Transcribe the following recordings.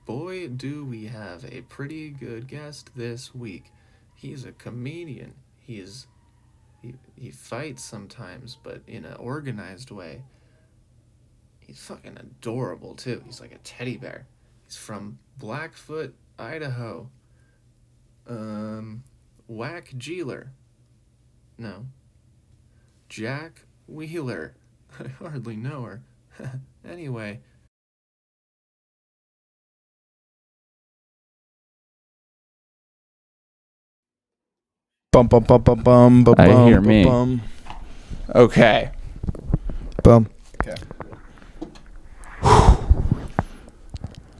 boy, do we have a pretty good guest this week. He's a comedian. He fights sometimes, but in an organized way. He's fucking adorable, too. He's like a teddy bear. He's from Blackfoot, Idaho. Whack Jeeler. No. Jack Wheeler. I hardly know her. Anyway. Bum bum bum bum bum bum. I hear bum, me. Bum. Okay. Bum. Okay.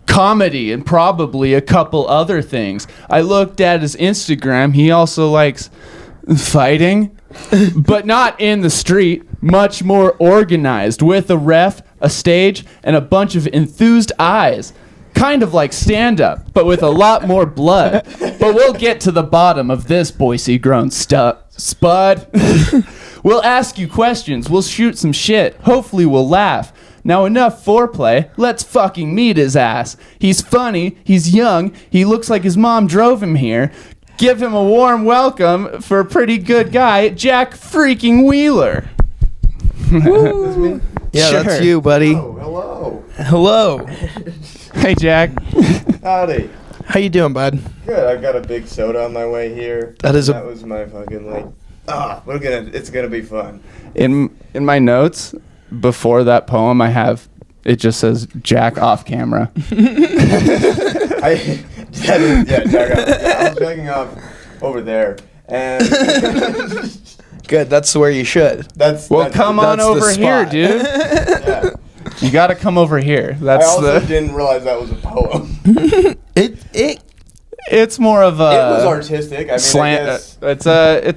Comedy and probably a couple other things. I looked at his Instagram. He also likes fighting, but not in the street. Much more organized, with a ref, a stage, and a bunch of enthused eyes. Kind of like stand-up, but with a lot more blood. But we'll get to the bottom of this Boise-grown spud. We'll ask you questions. We'll shoot some shit. Hopefully we'll laugh. Now enough foreplay. Let's fucking meet his ass. He's funny. He's young. He looks like his mom drove him here. Give him a warm welcome for a pretty good guy, Jack freaking Wheeler. That's me? Yeah, Sure. that's you, buddy. Oh, Hello. Hey, Jack. hello. Howdy. How you doing, bud? Good. I've got a big soda on my way here. That was my fucking it's gonna be fun. In my notes before that poem, it just says Jack off camera. I was jacking off over there, and Good. That's where you should. Come on that's the over here, spot. dude. Yeah. You gotta come over here. I That's also didn't realize that was a poem. It's more of a. It was artistic. I mean, slant. I guess It's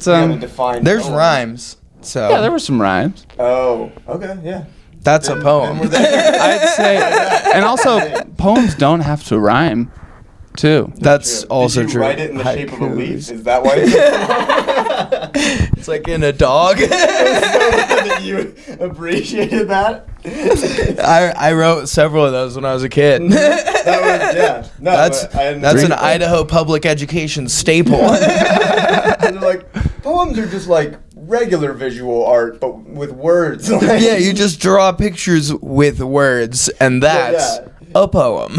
you gotta define There's poem. rhymes. So yeah, there were some rhymes. Oh, okay, yeah. that's a Then poem. we're there. I'd say, and also poems don't have to rhyme, too. That's True. also Did you true. write it in the shape of a leaf? Haikus. Is that why? It's like in a dog. That you appreciated that? I wrote several of those when I was a kid. That was, yeah. No, That's but I hadn't an read it. Idaho public education staple. They're like, poems are just like regular visual art, but with words. Like, Yeah, you just draw pictures with words, and that's a poem.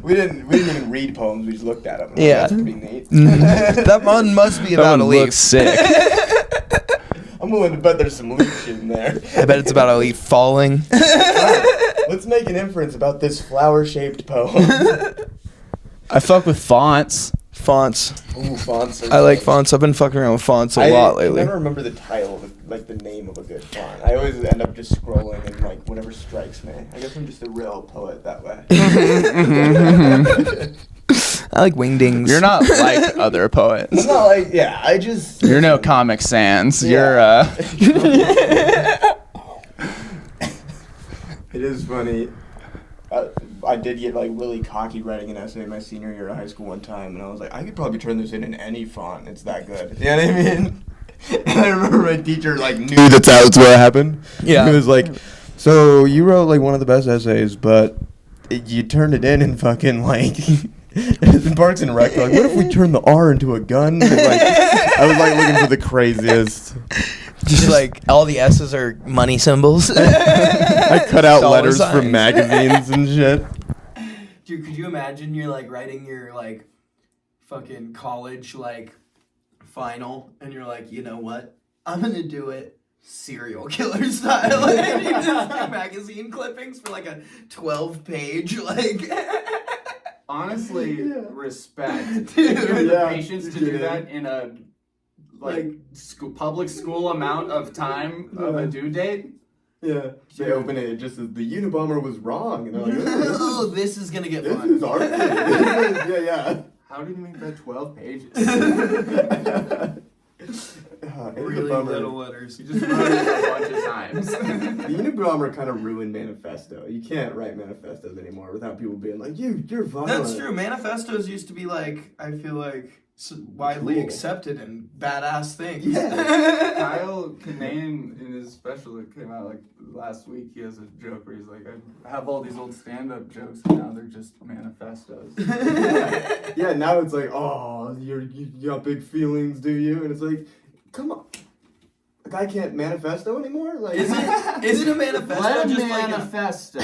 We didn't even read poems. We just looked at them. Yeah. That's pretty neat. That one must be That about one a leaf. looks sick. I'm willing to bet there's some leaf shit in there. I bet it's about a leaf falling. Let's make an inference about this flower-shaped poem. I fuck with fonts. Fonts. Ooh, fonts. I like fonts. I've been fucking around with fonts a lot I lately. never remember the title, like the name of a good font. I always end up just scrolling and like whatever strikes me. I guess I'm just a real poet that way. I like wingdings. You're not like other poets. It's not like, yeah, I just... You're no Comic Sans. Yeah. You're, It is funny. I did get like really cocky writing an essay my senior year of high school one time, and I was like, I could probably turn this in any font. It's that good. You know what I mean? And I remember my teacher like knew that's what happened. Yeah. He was like, so you wrote like one of the best essays, but you turned it in fucking like in Parks and Rec. Like, what if we turn the R into a gun? And, like, I was like looking for the craziest. just like all the S's are money symbols. I cut out Dollar letters signs. from magazines and shit. Dude, could you imagine you're like writing your like fucking college like final and you're like, you know what? I'm gonna do it serial killer style. Like, you just do magazine clippings for like a 12-page like Honestly, respect. Dude, If you have the yeah, patience to dude. do that in a public school amount of time of a due date. Yeah. They open it just as the Unabomber was wrong. And they're like, oh, this is gonna get this fun. is art. Yeah. How did you make that 12 pages? Really little letters. You just wrote it a bunch of times. The Unabomber kind of ruined Manifesto. You can't write manifestos anymore without people being like, you're violent. That's true. Manifestos used to be like, I feel like widely accepted and badass things. Kyle Kinane in his special that came out like last week, he has a joke where he's like, I have all these old stand-up jokes and now they're just manifestos. Yeah, now it's like, oh, you got big feelings, do you? And it's like, come on. A guy can't manifesto anymore? Like, Is it a manifesto? Let just manifesto.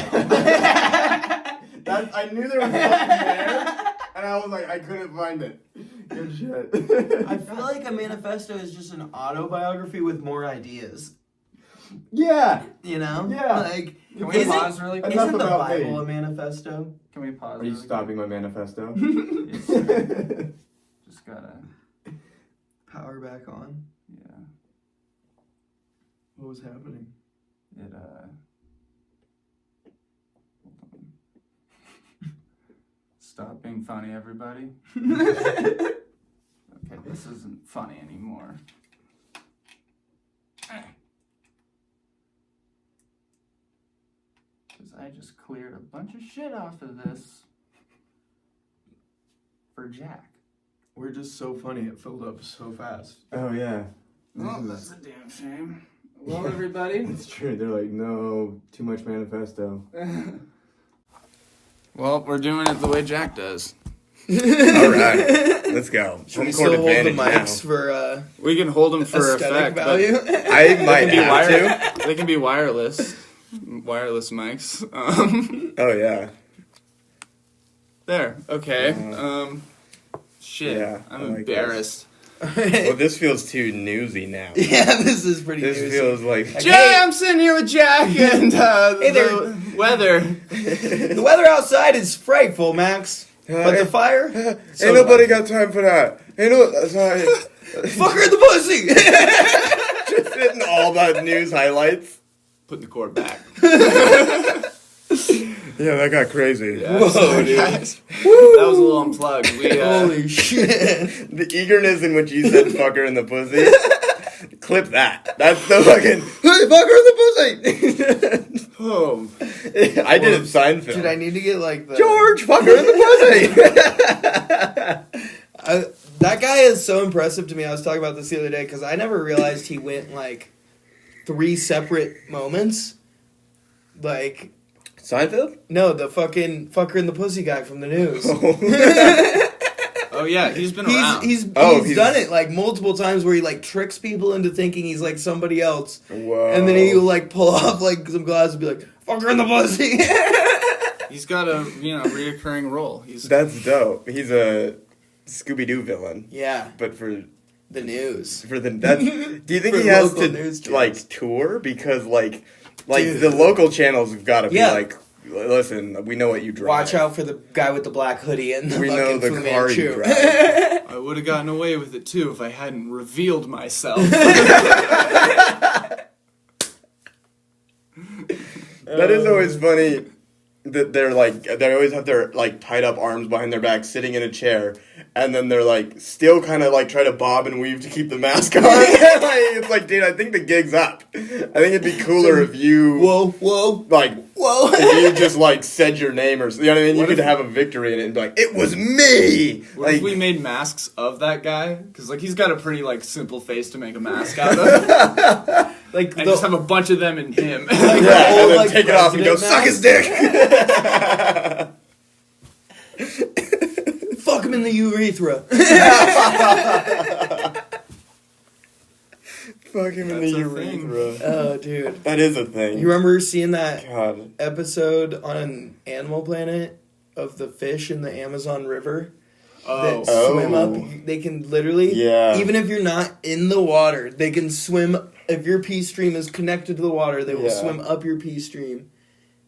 I knew there was something there, and I was like, I couldn't find it. Good shit. I feel like a manifesto is just an autobiography with more ideas. Yeah. You know? Yeah. Like, Can we pause really quick? Enough isn't the about Bible me. a manifesto? Can we pause Are you really stopping my manifesto? quick? Yes, just gotta, Power back on. yeah. What was happening? It, hold on. Stop being funny, everybody. Okay, this isn't funny anymore. Because I just cleared a bunch of shit off of this for Jack. We're just so funny. It filled up so fast. Oh, yeah. Oh, that's a damn shame. Well, everybody. It's true. They're like, no, too much manifesto. Well, we're doing it the way Jack does. All right, let's go. Should we Home still court hold the advantage mics now. for We can hold them for aesthetic effect, value? I might but have to. they can be wireless mics. Oh yeah. There. Okay. Shit. Yeah, I'm I like embarrassed. Well, this feels too newsy now. Yeah, this is pretty This newsy. feels like. Jay, I'm sitting here with Jack and Hey there. the weather. The weather outside is frightful, Max. But the fire? Ain't nobody got time for that. Ain't no. Sorry. Fuck her in the pussy! Just hitting all the news highlights. Put the cord back. Yeah, that got crazy. Whoa, dude. Guys, that was a little unplugged. We, Holy shit. The eagerness in which you said "fucker in the pussy." Clip that. That's the fucking hey, fucker in the pussy. oh, I did it Seinfeld. Dude, I need to get like the... George, fucker in the pussy. That guy is so impressive to me. I was talking about this the other day because I never realized he went like 3 separate moments. Like... Seinfeld? No, the fucking fucker in the pussy guy from the news. oh yeah, he's been around. He's done it like multiple times where he like tricks people into thinking he's like somebody else. Whoa. And then he'll like pull off like some glasses and be like, fucker in the pussy. He's got a reoccurring role. That's dope. He's a Scooby-Doo villain. Yeah, But for the news. that's do you think For he has local news to channels. like tour because like Dude. the local channels have got to be Yeah. like, listen, we know what you drive. Watch out for the guy with the black hoodie and the We know fucking the Fu car you Manchu. drive. I would have gotten away with it too if I hadn't revealed myself. That is always funny that they always have their like tied up arms behind their back sitting in a chair and then they're like still kind of like try to bob and weave to keep the mask on. It's like, dude, I think the gig's up. I think it'd be cooler if you Whoa. if you just like said your name or you know what I mean. You could have a victory in it and be like, it was me. What Like, if we made masks of that guy? Because like he's got a pretty like simple face to make a mask out of. Like And just have a bunch of them in him. yeah, and then like, take it off and go president suck his dick. fuck him in the urethra. Fuck him in That's the a thing. urethra. Oh, dude. That is a thing. You remember seeing that God. episode on Animal Planet of the fish in the Amazon River Oh. that swim up? They can literally, Yeah. even if you're not in the water, they can swim. If your pee stream is connected to the water, they will Yeah. swim up your pee stream,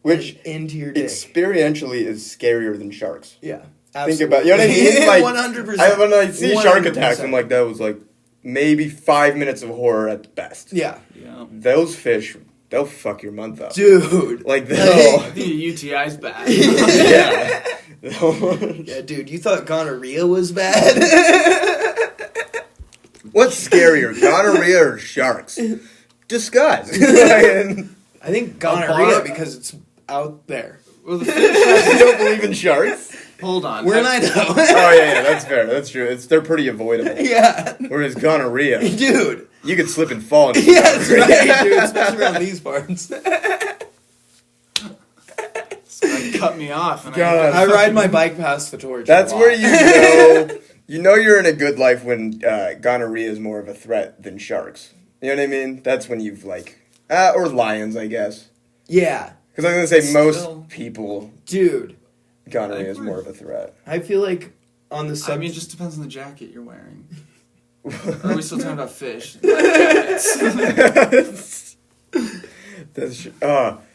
Which and into your dick. experientially is scarier than sharks. Yeah, Think about, you know what I mean? Like, 100%. when I see shark attacks, 100%. I'm like, that was like maybe 5 minutes of horror at the best. Yeah, Yeah. Those fish, they'll fuck your month up. dude. Like, they'll. I think UTI's bad. Yeah. Yeah, dude. You thought gonorrhea was bad? What's scarier, gonorrhea or sharks? Discuss. I think gonorrhea bar- because it's out there. Well, the fish You don't believe in sharks? Hold on. We're in Idaho. Oh yeah, that's fair. That's true. They're pretty avoidable. Yeah. Whereas gonorrhea, Dude. you could slip and fall into Yeah, that's gonorrhea. right, dude. Especially around these parts. Cut me off. And God. I ride my bike past the torch. That's a lot. where you know you're in a good life when gonorrhea is more of a threat than sharks. You know what I mean? That's when you've or lions, I guess. Yeah. Because I'm gonna say Still. most people, Dude. gonorrhea is more of a threat. I feel like on the I mean, it just depends on the jacket you're wearing. Or That's are we still talking about fish? Jackets.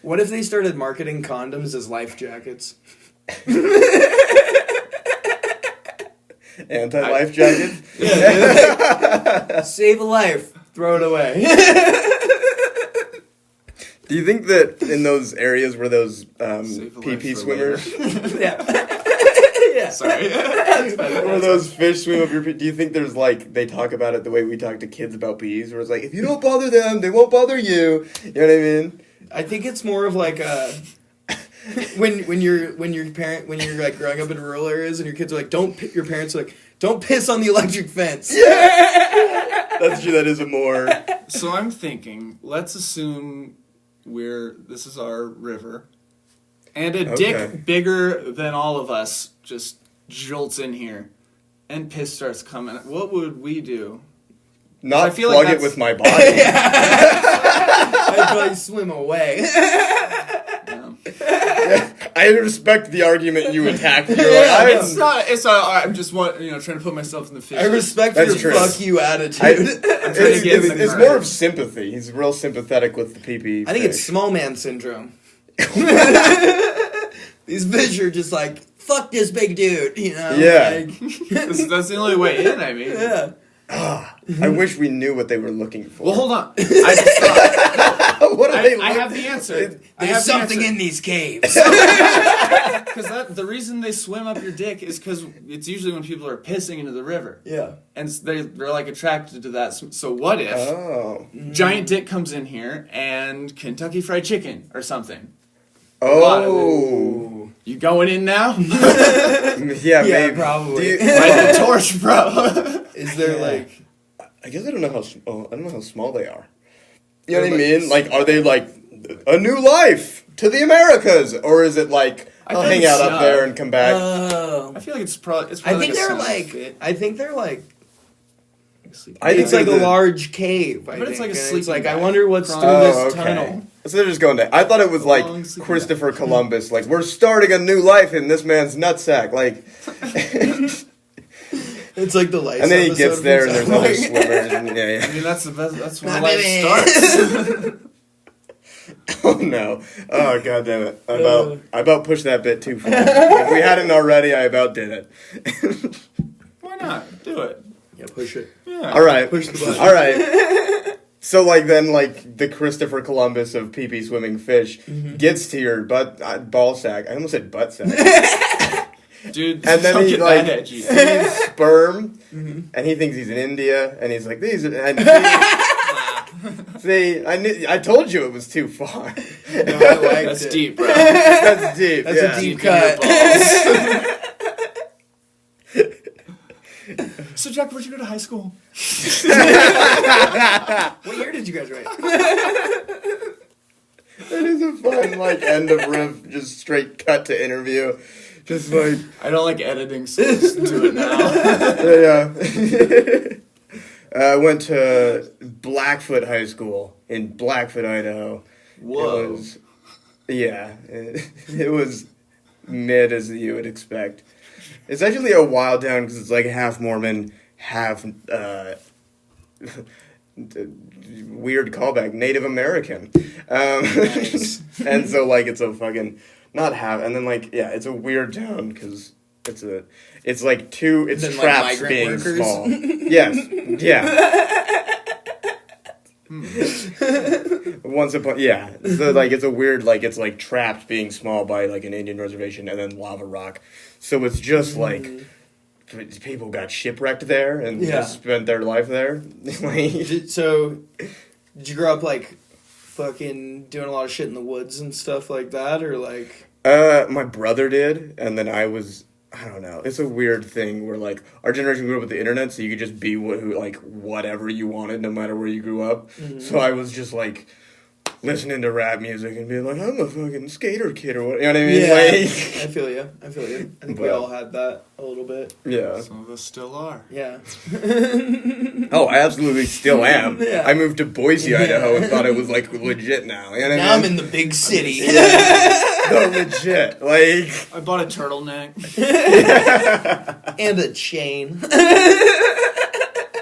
what if they started marketing condoms as life jackets? Anti-life jackets. Save a life, throw it away. Do you think that in those areas where those Save a life PP for swimmers, yeah. Yeah. Sorry. where those fish swim up your pee, do you think there's they talk about it the way we talk to kids about peas, where it's like, if you don't bother them, they won't bother you. You know what I mean? I think it's more of like a when you're growing up in rural areas and your kids are like, your parents are like, don't piss on the electric fence. That's true. That is a more. So I'm thinking, let's assume this is our river, and a Okay. dick bigger than all of us just jolts in here, and piss starts coming. What would we do? Not I feel like plug it that's- with my body. I'd probably swim away. I respect the argument you attacked. You're It's not. I'm just trying to put myself in the fish. I respect That's your true. fuck you attitude. I'm trying to get in the it's current. more of sympathy. He's real sympathetic with the PP. I think it's fish. small man syndrome. These fish are just like, fuck this big dude, you know? Yeah. That's the only way in. I mean. Yeah. I wish we knew what they were looking for. Well, hold on. I just thought, What are they? I have the answer. There's something in these caves. Because the reason they swim up your dick is because it's usually when people are pissing into the river, Yeah. and they're attracted to that. So what if Oh. giant dick comes in here and Kentucky Fried Chicken or something? Oh. You going in now? Yeah, Yeah, maybe. probably. Light the torch, bro. Is there like... I guess I don't know how small they are. You know what I mean? Are they a new life to the Americas, or is it I'll hang out up there and come back? Oh. I feel like it's probably. I think like a they're small like... fit. I think they're like... I think It's like a they're the- large cave. But it's like a and sleeping It's like, I bag. wonder what's through Oh, this okay. tunnel. So they're just going to. I thought it was Long sleeping Christopher Columbus. We're starting a new life in this man's nutsack. It's like the lights. And then he episode gets from there and there's South other Park. swimmers. And, I yeah. mean, that's the best. That's My when life baby. starts. Oh no! Oh god damn it! I about pushed that bit too far. If we hadn't already, I about did it. Why not? Do it. Yeah, push it. Yeah. All right. Push the button. All right. So then the Christopher Columbus of pee-pee swimming fish gets to your ball sack. I almost said butt sack. Dude, And then don't he get that edgy. sees sperm, and he thinks he's in India, and he's like, "These are." And see, I told you it was too far. No, I liked That's it. deep, bro. That's deep. That's yeah. a deep Deep in your cut. balls. So, Jack, where'd you go to high school? What year did you graduate? That is a fun end of riff, just straight cut to interview. Just I don't like editing, so let's do it now. yeah. I went to Blackfoot High School in Blackfoot, Idaho. Whoa. It was mid as you would expect. It's actually a wild town because it's half Mormon, half weird callback, Native American. Nice. And so it's a fucking not half, and then it's a weird town because it's Then, traps migrant being workers? small. Yes, yeah. Once upon, yeah. So it's a weird it's trapped being small by an Indian reservation and then lava rock. So it's just people got shipwrecked there and Yeah. just spent their life there. So, did you grow up fucking doing a lot of shit in the woods and stuff like that, or My brother did, and then I was I don't know. It's a weird thing where like our generation grew up with the internet, so you could just be whatever you wanted, no matter where you grew up. Mm-hmm. So I was just like listening to rap music and being like, I'm a fucking skater kid or what. You know what I mean? Yeah, Like, I feel you. I think we But- all had that a little bit. yeah. Some of us still are. Yeah. Oh, I absolutely still am. Yeah. I moved to Boise, Yeah. Idaho, and thought it was like legit now. You know what Now I I'm mean? in the big city. No, legit. Like, I bought a turtleneck. And a chain.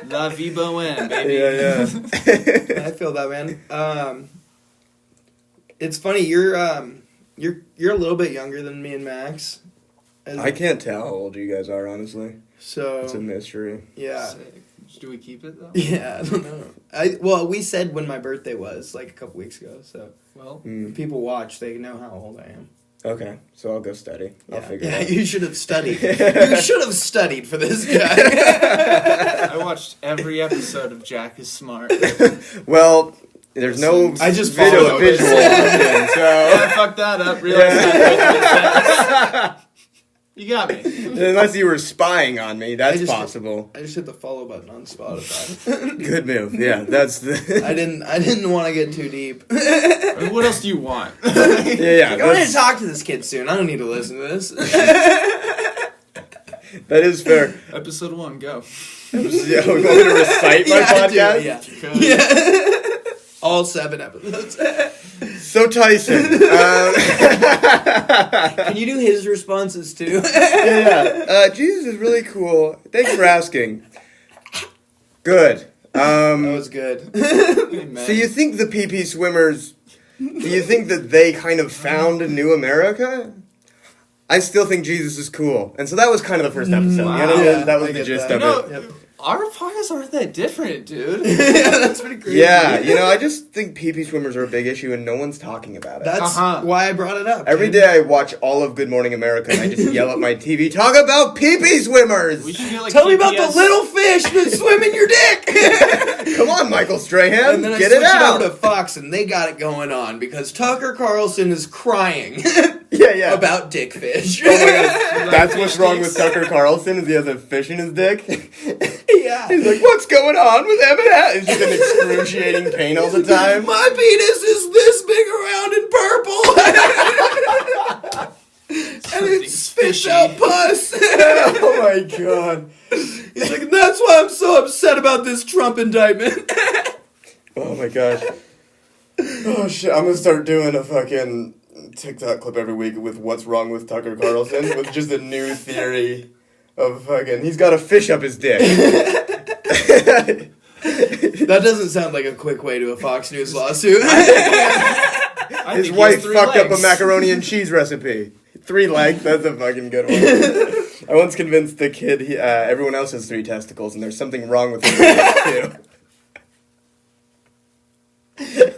La Vibo in, baby. yeah. I feel that, man. It's funny. You're a little bit younger than me and Max. I can't tell how old you guys are, honestly. So It's a mystery. yeah, Sick. Do we keep it though? yeah. I don't know. Well, we said when my birthday was like a couple weeks ago. So Well, Mm. if people watch, they know how old I am. Okay, so I'll go study. I'll figure Yeah, it out. you should have studied. You should have studied for this guy. I watched every episode of Jack is Smart. Well, there's no I just visual followed option, I so fucked that up. Realized halfway through the sentence. You got me. unless you were spying on me, that's I just- possible. I just hit the follow button on Spotify. Good move. Yeah, that's the. I didn't want to get too deep. I mean, what else do you want? yeah, I'm going to that's, talk to this kid soon. I don't need to listen to this. that is fair. Episode 1, go. Yeah, we're going to recite my Yeah, dude, podcast. yeah. Good. Yeah. All 7 episodes. So Tyson, Can you do his responses too? Jesus is really cool. Thanks for asking. Good. That was good. Amen. So you think the PP swimmers? Do you think that they kind of found a new America? I still think Jesus is cool, and so that was kind of the first episode. Wow. You know, Yeah, that was I the get gist that. of You it. know, our podcasts aren't that different, dude. Yeah, that's pretty crazy. Yeah, I just think PP swimmers are a big issue, and no one's talking about it. That's Uh-huh. why I brought it up. Every dude. day I watch all of Good Morning America, and I just yell at my TV, talk about PP swimmers! We should get like Tell me about the PPS. little fish that swim in your dick. Come on, Michael Strahan, And then I get switched it out! over to Fox, and they got it going on because Tucker Carlson is crying Yeah. about dick fish. Oh my God. That's fish what's wrong with sticks? Tucker Carlson, is he has a fish in his dick. Yeah. He's like, what's going on with Eminem? It's just in excruciating pain all the time. My penis is this big around and purple. And it spits fishy. out pus. Oh my God. He's like, that's why I'm so upset about this Trump indictment. Oh my gosh. Oh shit, I'm gonna start doing a fucking TikTok clip every week with what's wrong with Tucker Carlson with just a new theory of fucking, he's got a fish up his dick. That doesn't sound like a quick way to a Fox News lawsuit. I His think he has wife 3 fucked up a legs. macaroni and cheese recipe. 3 legs, that's a fucking good one. I once convinced the kid everyone else has 3 testicles and there's something wrong with him too.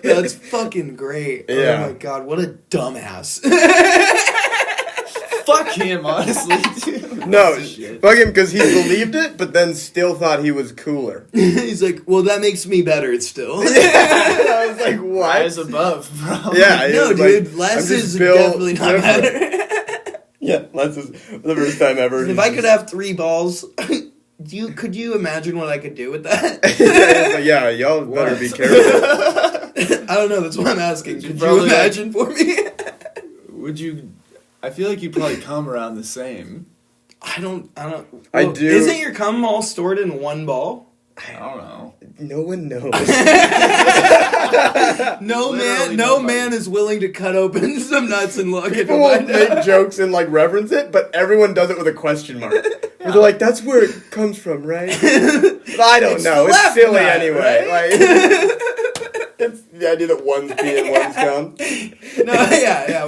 That's fucking great. Yeah. Oh my god, what a dumbass. Fuck him, honestly, dude. No, Shit. fuck him because he believed it, but then still thought he was cooler. He's like, well, that makes me better still. I was like, what? Rise above, bro. Yeah, he No, was dude, like, less I'm just is built definitely not different. better. Yeah, less is the first time ever. If I could have 3 balls, could you imagine what I could do with that? yeah, y'all better What? be careful. I don't know, that's what I'm asking. Could you probably, like- imagine for me? Would you? I feel like you'd probably come around the same. I don't. I Well, do- Isn't your cum all stored in one ball? I don't know. No one knows. No Literally no nobody. man is willing to cut open some nuts and look at People them. will make jokes and like reference it, but everyone does it with a question mark. They're like, "That's where it comes from, right?" But I don't It's know. the It's left silly nut, anyway. right? Like, it's the idea that one's pee and one's cum. No, yeah.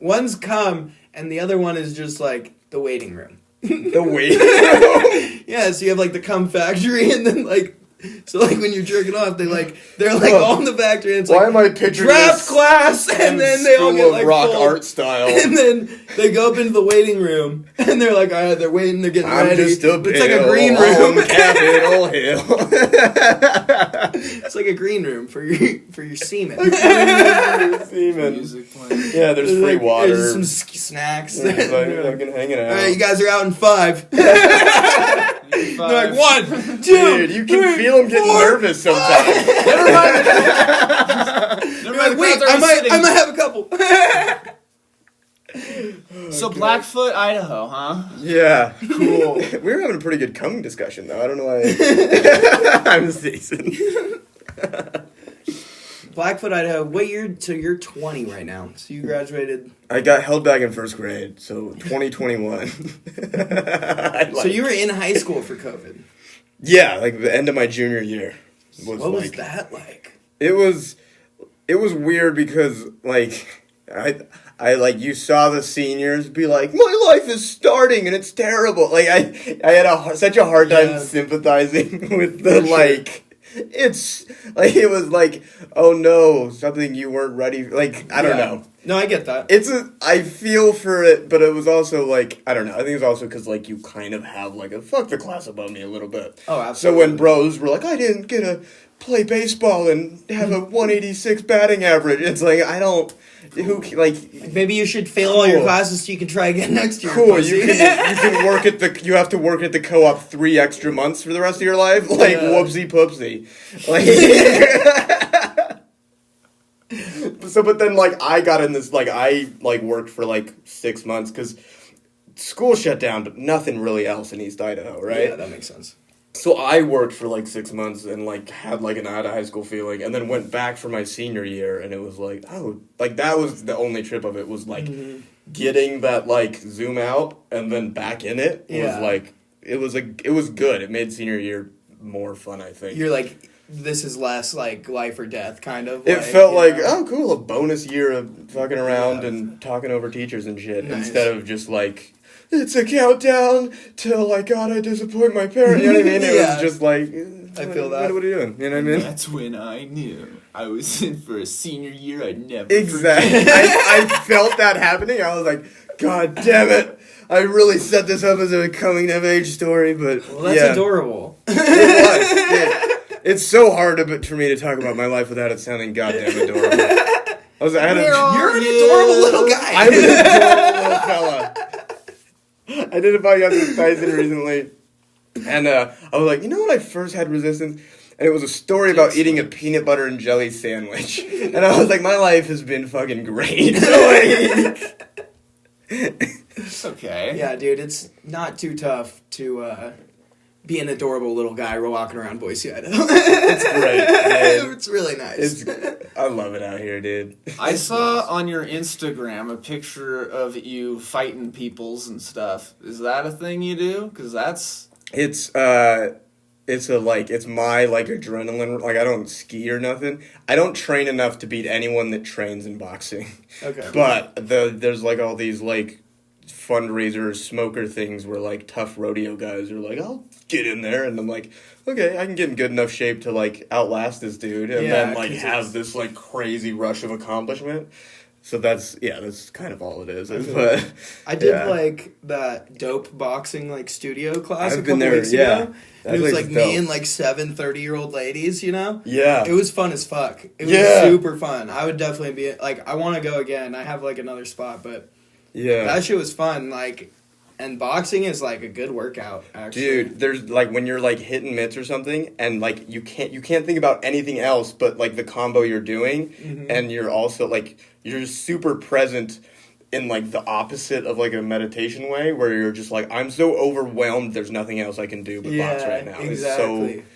One's cum, and the other one is just like the waiting room. The waiting room. Yeah, so you have like the cum factory, and then like So like when you're jerking off, they're like on the factory and it's Why like am I picturing draft this class, and then they all School get of like rock pulled. art style? And then they go up into the waiting room, and they're like, all right, they're waiting, they're getting I'm ready. just a It's like a bill green on room. Capitol Hill. It's like a green room for your semen. Semen. Music playing. Yeah, there's free water. There's some snacks. It's like fucking hanging out. All right, you guys are out in 5. They're like 1, 2, Dude, you can feel him getting nervous sometimes. Never mind. You're like, wait, I might have a couple. So Blackfoot, Idaho, huh? Yeah, cool. We were having a pretty good cum discussion, though. I don't know why. I'm Jason. Blackfoot, Idaho. What year? So you're 20 right now. So you graduated. I got held back in first grade, so 2021. So you were in high school for COVID. Yeah, like the end of my junior year. What was that like? It was weird because like I like you saw the seniors be like, my life is starting and it's terrible. Like I had such a hard time sympathizing with the like. It's like it was like, oh no, something you weren't ready. Like I don't know. No, I get that. I feel for it, but it was also like I don't know. I think it's also because like you kind of have like a fuck the class above me a little bit. Oh, absolutely. So when bros were like, I didn't get to play baseball and have a 186 batting average, it's like I don't. Who like maybe you should fail all your classes so you can try again next year. Cool, you can work at you have to work at the co-op 3 extra months for the rest of your life. Like whoopsie poopsie. Like so, but then like I got in this like I like worked for like 6 months because school shut down, but nothing really else in East Idaho, right? Yeah, that makes sense. So I worked for like 6 months and like had like an out of high school feeling, and then went back for my senior year, and it was like, oh, like that was the only trip of it was like getting that like zoom out and then back in it was like it was good. It made senior year more fun, I think. You're like, this is less like life or death kind of. It felt like, oh cool, a bonus year of fucking around and talking over teachers and shit instead of just like, it's a countdown till I gotta disappoint my parents. You know what I mean? It was just like, I feel that. What are you doing? You know what I mean? That's when I knew I was in for a senior year I'd never Exactly. I felt that happening. I was like, God damn it. I really set this up as a coming of age story, but well, that's adorable. It was. It's so hard for me to talk about my life without it sounding goddamn adorable. You're an adorable little guy. I'm an adorable little fella. I did a podcast with Tyson recently, and I was like, you know when I first had resistance? And it was a story about eating a peanut butter and jelly sandwich. And I was like, my life has been fucking great. It's okay. Yeah, dude, it's not too tough to be an adorable little guy walking around Boise, Idaho. It's great, dude. It's really nice. I love it out here, dude. I saw on your Instagram a picture of you fighting peoples and stuff. Is that a thing you do? Because that's... It's my like adrenaline. Like I don't ski or nothing. I don't train enough to beat anyone that trains in boxing. Okay. But there's like all these like fundraiser smoker things where like tough rodeo guys are like, I'll get in there, and I'm like, okay, I can get in good enough shape to like outlast this dude, and then like have this like crazy rush of accomplishment. So that's kind of all it is. But I did like that dope boxing like studio class I've a been couple there, weeks ago. That It was place like is me dope. and like 7 30-year-old ladies, you know? Yeah. It was fun as fuck. It was Yeah. super fun. I would definitely be like, I want to go again. I have like another spot, but that shit was fun. Like, and boxing is like a good workout, actually. Dude, there's like when you're like hitting mitts or something, and like you can't think about anything else but like the combo you're doing, and you're also like you're super present in like the opposite of like a meditation way, where you're just like, I'm so overwhelmed, there's nothing else I can do but box right now. Exactly. It's so.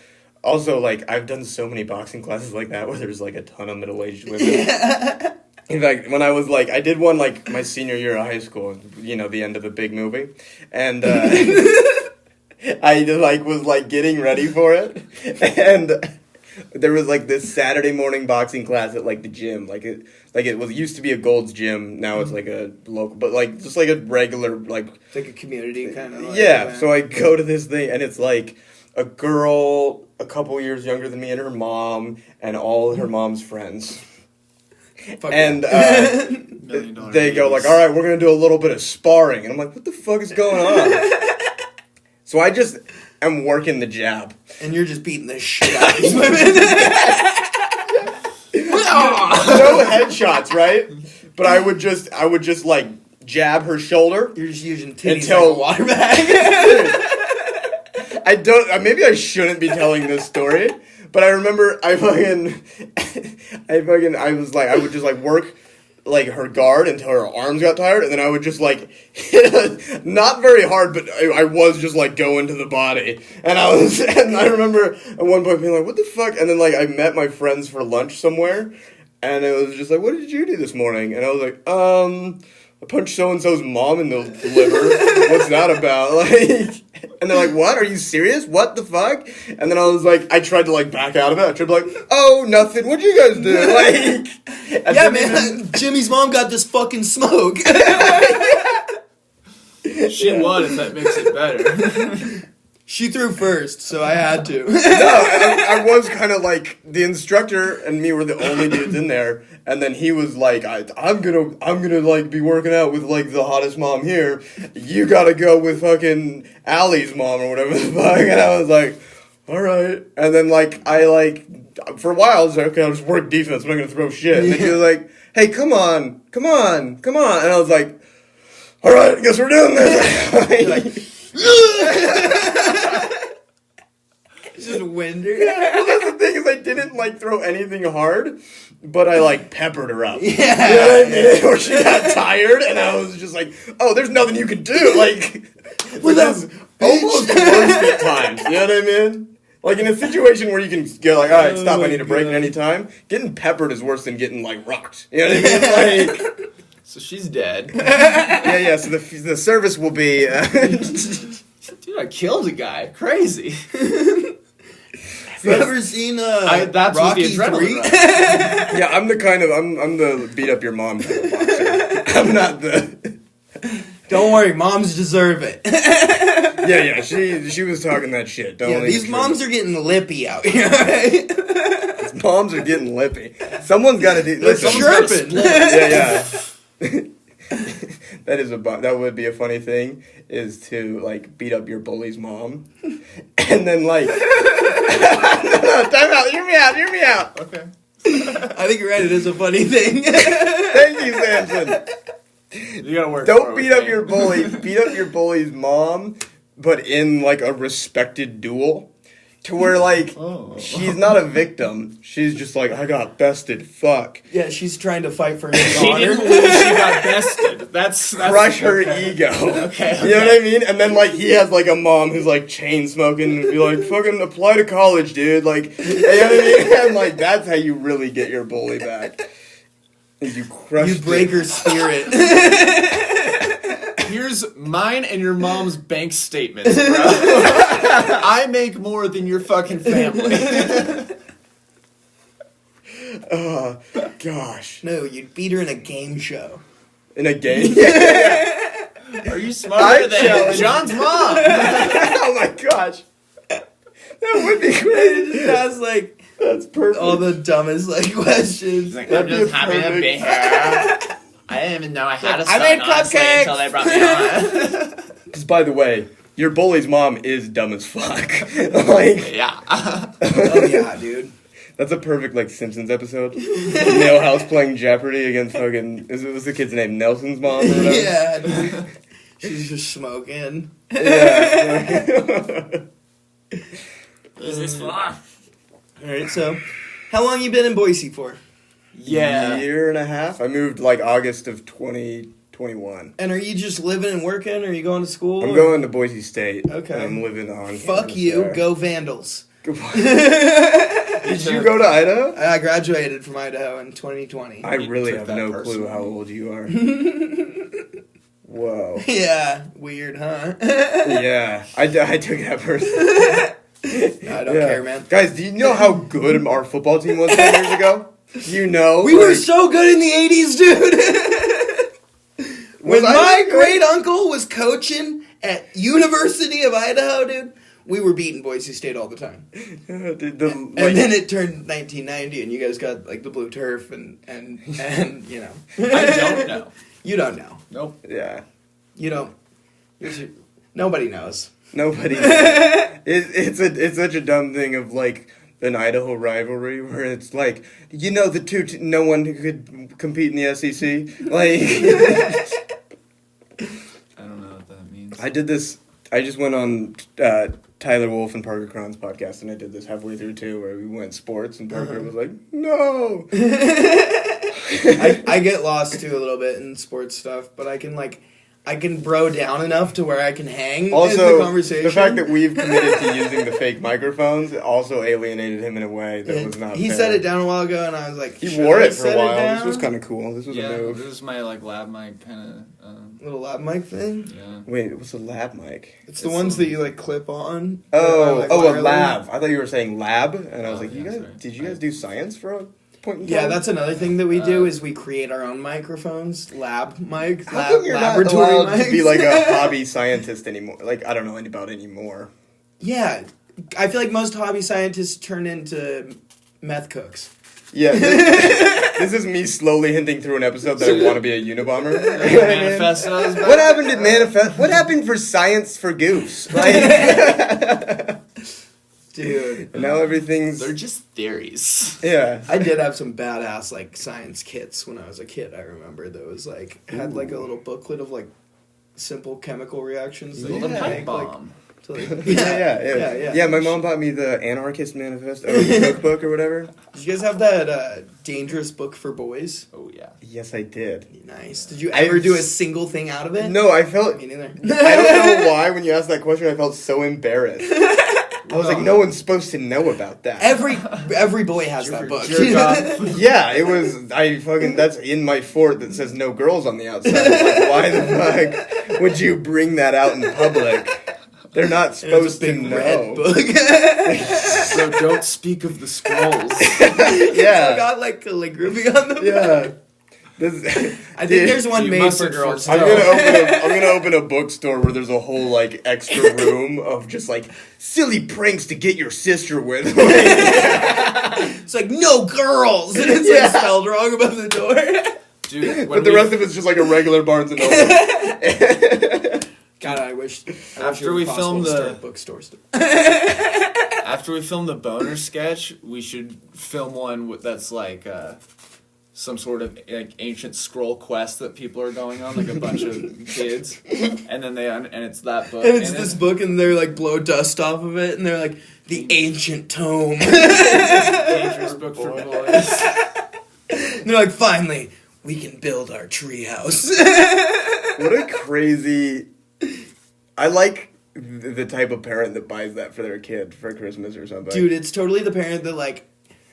Also, like I've done so many boxing classes like that where there's like a ton of middle-aged women. In fact, when I was like, I did one like my senior year of high school, you know, the end of the big movie, and I like was like getting ready for it, and there was like this Saturday morning boxing class at like the gym, like it was used to be a Gold's Gym, now it's like a local, but like just like a regular like It's like a community kind of. So I go to this thing, and it's like a girl a couple years younger than me and her mom and all her mom's friends. Fuck And $1 million they go like, meetings. all right, we're going to do a little bit of sparring. And I'm like, what the fuck is going on? So I just am working the jab. And you're just beating the shit out of these women. No headshots, right? But I would just like jab her shoulder. You're just using titties Until- like a water bag. I don't. Maybe I shouldn't be telling this story, but I remember I would just like work like her guard until her arms got tired, and then I would just like hit her, not very hard, but I was just like going to the body, and I remember at one point being like, "What the fuck?" And then like I met my friends for lunch somewhere, and it was just like, "What did you do this morning?" And I was like, I punched so-and-so's mom in the liver. What's that about? Like, and they're like, what? Are you serious? What the fuck? And then I was like, I tried to like back out of it. I tried to be like, oh, nothing. What'd you guys do? Like, and Yeah, then man. Jimmy's mom got this fucking smoke. She won, if that makes it better. She threw first, so I had to. No, I was kind of like, the instructor and me were the only dudes in there, and then he was like, I'm gonna like be working out with like the hottest mom here. You gotta go with fucking Allie's mom or whatever the fuck. And I was like, all right. And then like for a while I was like, okay, I'll just work defense. I'm not gonna throw shit. And he was like, hey, come on. And I was like, all right, I guess we're doing this. Just winder. Well, that's the thing is I didn't like throw anything hard, but I like peppered her up. Yeah. You know what I mean? Or she got tired, and I was just like, "Oh, there's nothing you can do." Like, which is almost worse at times. You know what I mean? Like in a situation where you can go like, "All right, stop. I need a break at any time." Getting peppered is worse than getting like rocked. You know what I mean? Like, So she's dead. yeah. So the service will be. Dude, I killed a guy. Crazy. Have you ever seen That's Rocky the adrenaline 3? rush. Yeah, I'm the beat up your mom kind of boxer. I'm not the. Don't worry, moms deserve it. Yeah, she was talking that shit. Don't Yeah, leave these the moms are getting lippy out here, right? These moms are getting lippy. Someone's got to do. Listen, chirping. Yeah. That would be a funny thing, is to like beat up your bully's mom, and then like. No, time out. Hear me out. Okay. I think you're right. It is a funny thing. Thank you, Samson. You gotta work. Don't beat up your bully. Beat up your bully's mom, but in like a respected duel, to where like she's not a victim. She's just like, I got bested. Fuck. Yeah, she's trying to fight for his She honor. didn't lose. She got bested. That's Crush her okay. ego. Okay. You know what I mean? And then like he has like a mom who's like chain smoking and be like, fucking apply to college, dude. Like, you know what I mean? And like that's how you really get your bully back. Is you crush. You break her spirit. Here's mine and your mom's bank statements, bro. I make more than your fucking family. Oh gosh. No, you'd beat her in a game show. In a game. Are you smarter than challenge- John's mom? Oh my gosh. That would be great. Just ask like That's perfect. all the dumbest like questions. Like, That'd I'm be just happy to perfect. be here. I didn't even know I had a son, I made honestly, cupcakes. until they brought me on. Because by the way, your bully's mom is dumb as fuck. Like, Yeah. Oh yeah, dude. that's a perfect like Simpsons episode. Millhouse playing Jeopardy against fucking what's the kid's name? Nelson's mom or whatever? Yeah, dude. She's just smoking. Yeah. Is this fun? Alright, so how long you been in Boise for? Yeah. Year and a half. I moved like August of 2021. And are you just living and working, or are you going to school? I'm or- going to Boise State. Okay. And I'm living on Fuck campus you, there. go Vandals. Did you go to Idaho? I graduated from Idaho in 2020. I really took have that no personally. clue how old you are. Whoa. Yeah, weird, huh? Yeah, I took that person. I don't care, man. Guys, do you know how good our football team was 10 years ago? You know? We were like- so good in the 80s, dude. When Was I my good? great uncle was coaching at University of Idaho, dude, we were beating Boise State all the time. Dude, And then it turned 1990, and you guys got like the blue turf, and you know. I don't know. You don't know. Nope. yeah. You don't. Nobody knows. Nobody. It's such a dumb thing of like an Idaho rivalry where it's like no one could compete in the SEC. Like I don't know what that means. I did this. I just went on Tyler Wolf and Parker Cron's podcast, and I did this halfway through too, where we went sports, and Parker was like, "No." I get lost too a little bit in sports stuff, but I can bro down enough to where I can hang in the Also, conversation. the fact that we've committed to using the fake microphones also alienated him in a way that was not he fair. set it down a while ago, and I was like, He should wore I it for set a while. down? This was kind of cool. This was a Yeah, move. this is my like lab mic kind of. Little lab mic thing. Yeah. Wait, what's a lab mic? It's the ones that you like clip on. Oh, like, a wireless. lab. I thought you were saying lab, and I was Oh, like, yeah, sorry. did you guys do science for a point in time? Yeah, that's another thing that we do is we create our own microphones, lab mics, How come you're not laboratory allowed mics. to be like a hobby scientist anymore? Like, I don't know about anymore. Yeah, I feel like most hobby scientists turn into meth cooks. Yeah, this is me slowly hinting through an episode that I want to be a Unabomber. Manifestos. What happened to manifest? What happened for science for goofs? Like, Dude. and now everything's They're just theories. yeah. I did have some badass like science kits when I was a kid. I remember that was like had like a little booklet of like simple chemical reactions. That Build you a could pipe make, like, bomb. to, like, Yeah. Yeah, my mom bought me the Anarchist Manifesto cookbook or whatever. Did you guys have that dangerous book for boys? Oh yeah. Yes, I did. Nice. Did you ever do a single thing out of it? No, I felt. Me neither. I don't know why when you asked that question, I felt so embarrassed. I was like, no one's supposed to know about that. Every boy has that book. Jerk off. Yeah, it was. That's in my fort that says no girls on the outside. Like, why the fuck would you bring that out in public? They're not It's a supposed to big know. red book. So don't speak of the scrolls. Yeah. Got like calligraphy on them. Yeah. I think there's one You made must for have girls. forced I'm gonna open a bookstore where there's a whole like extra room of just like silly pranks to get your sister with. It's like no girls, and it's like spelled wrong above the door. Dude, But the rest of it's just like a regular Barnes and Noble. God, I wish. After we filmed the bookstores. after we film the boner sketch, we should film one that's like some sort of like ancient scroll quest that people are going on, like a bunch of kids, and then and it's that book. And it's and this book, and they're like blow dust off of it, and they're like the ancient tome. dangerous book for boys. And they're like, finally, we can build our treehouse. What a crazy. I like the type of parent that buys that for their kid for Christmas or something. Dude, it's totally the parent that like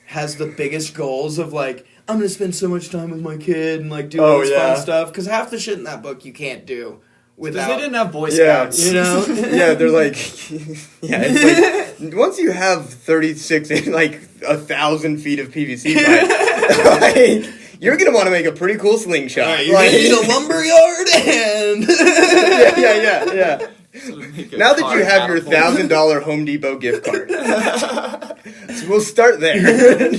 has the biggest goals of like, I'm gonna spend so much time with my kid and like do all this fun stuff. Because half the shit in that book you can't do Because without. they didn't have Boy Yeah. Scouts. You know? Yeah, they're like, yeah, it's like, once you have 36, like 1,000 feet of PVC pipe, like, you're gonna want to make a pretty cool slingshot. Alright, you're Like- gonna need a lumberyard and yeah. Now that you have your $1,000 Home Depot gift card, so we'll start there.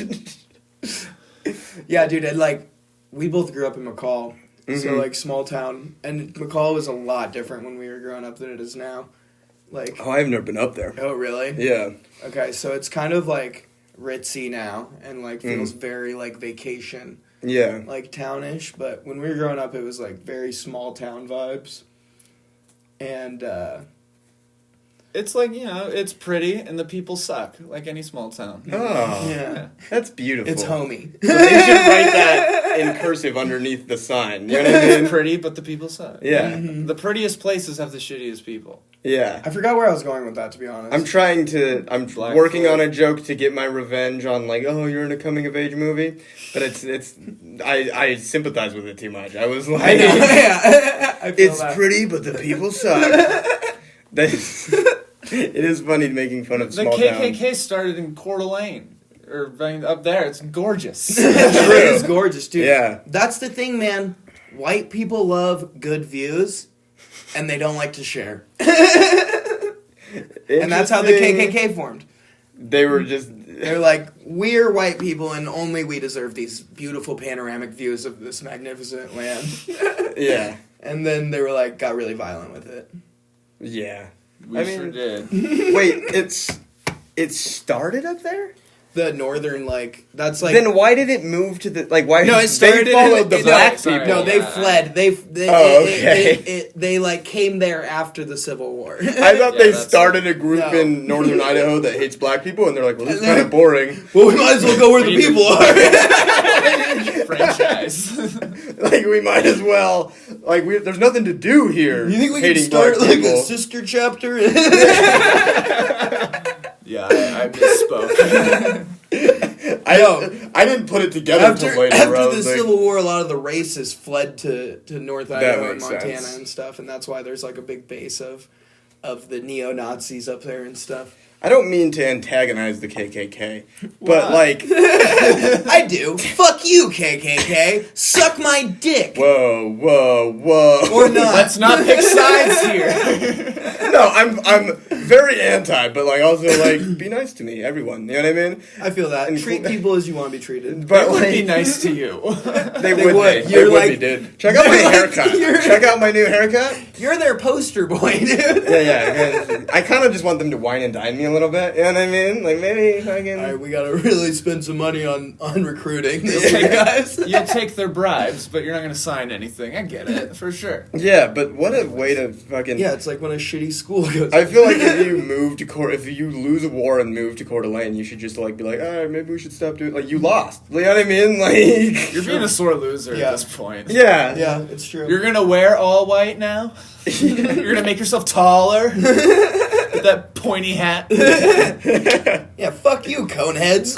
yeah, dude. And like, we both grew up in McCall, so Mhm. like small town, and McCall was a lot different when we were growing up than it is now. Like, Oh, I've never been up there. oh really? Yeah. Okay, so it's kind of like ritzy now, and like feels very like vacation, Yeah. like townish. But when we were growing up, it was like very small town vibes, and It's like, you know, it's pretty and the people suck, like any small town. Oh, yeah, that's beautiful. it's homey. So they should write that in cursive underneath the sign. You know what I It's mean? pretty, but the people suck. Yeah. The prettiest places have the shittiest people. Yeah. I forgot where I was going with that, to be honest. I'm Black working Floyd. on a joke to get my revenge on like, oh, you're in a coming of age movie, but I sympathize with it too much. I was I like, know, yeah. I feel it's that. pretty, but the people suck. That's, it is funny making fun of The small KKK towns. started in Coeur d'Alene. Or up there. It's gorgeous. It is gorgeous, dude. Yeah. That's the thing, man. White people love good views, and they don't like to share. And that's how the Interesting. KKK formed. They were just. They're like, we're white people and only we deserve these beautiful panoramic views of this magnificent land. Yeah. And then they were like, got really violent with it. Yeah. We sure did. Wait, it started up there? The northern, like, that's like... Then why did it move to the, like, why No, it started they followed the no, black sorry. people? No, they Yeah. fled. Okay. They like came there after the Civil War. I thought Yeah, they that's- started a group No. in northern Idaho that hates black people, and they're like, well, this is And then- kind of boring. Well, we might as well go where the We need to- people are. Franchise. Like, we might as well, like, there's nothing to do here. You think we can hating start black like people. a sister chapter? Yeah, I misspoke. I didn't put it together after until later. I after the was like, Civil War, a lot of the races fled to North Idaho and makes Montana sense. and stuff, and that's why there's like a big base of the neo Nazis up there and stuff. I don't mean to antagonize the KKK, but Why? like, I do. Fuck you, KKK. Suck my dick. whoa. Or not. Let's not pick sides here. No, I'm very anti, but like also like be nice to me, everyone. You know what I mean? I feel that. And- Treat people as you want to be treated. But It would be like, nice to you. they They would would. be. You're They would like- be, dude. Check out my you're like- haircut. you're- Check out my new haircut. You're their poster boy, dude. Yeah. I kind of just want them to wine and dine me a little bit. You know what I mean? Like maybe fucking. All right, we gotta really spend some money on recruiting this year, guys. You'll take their bribes, but you're not going to sign anything. I get it, for sure. Yeah, but what a way to fucking. Yeah, it's like when a shitty school goes. I feel like if you move to if you lose a war and move to Coeur d'Alene, you should just like be like, all right, maybe we should stop doing. Like you lost. You know what I mean? Like You're being a sore loser Yeah. at this point. yeah. Yeah, it's true. You're going to wear all white now? You're going to make yourself taller? With that pointy hat? Yeah, fuck you, coneheads.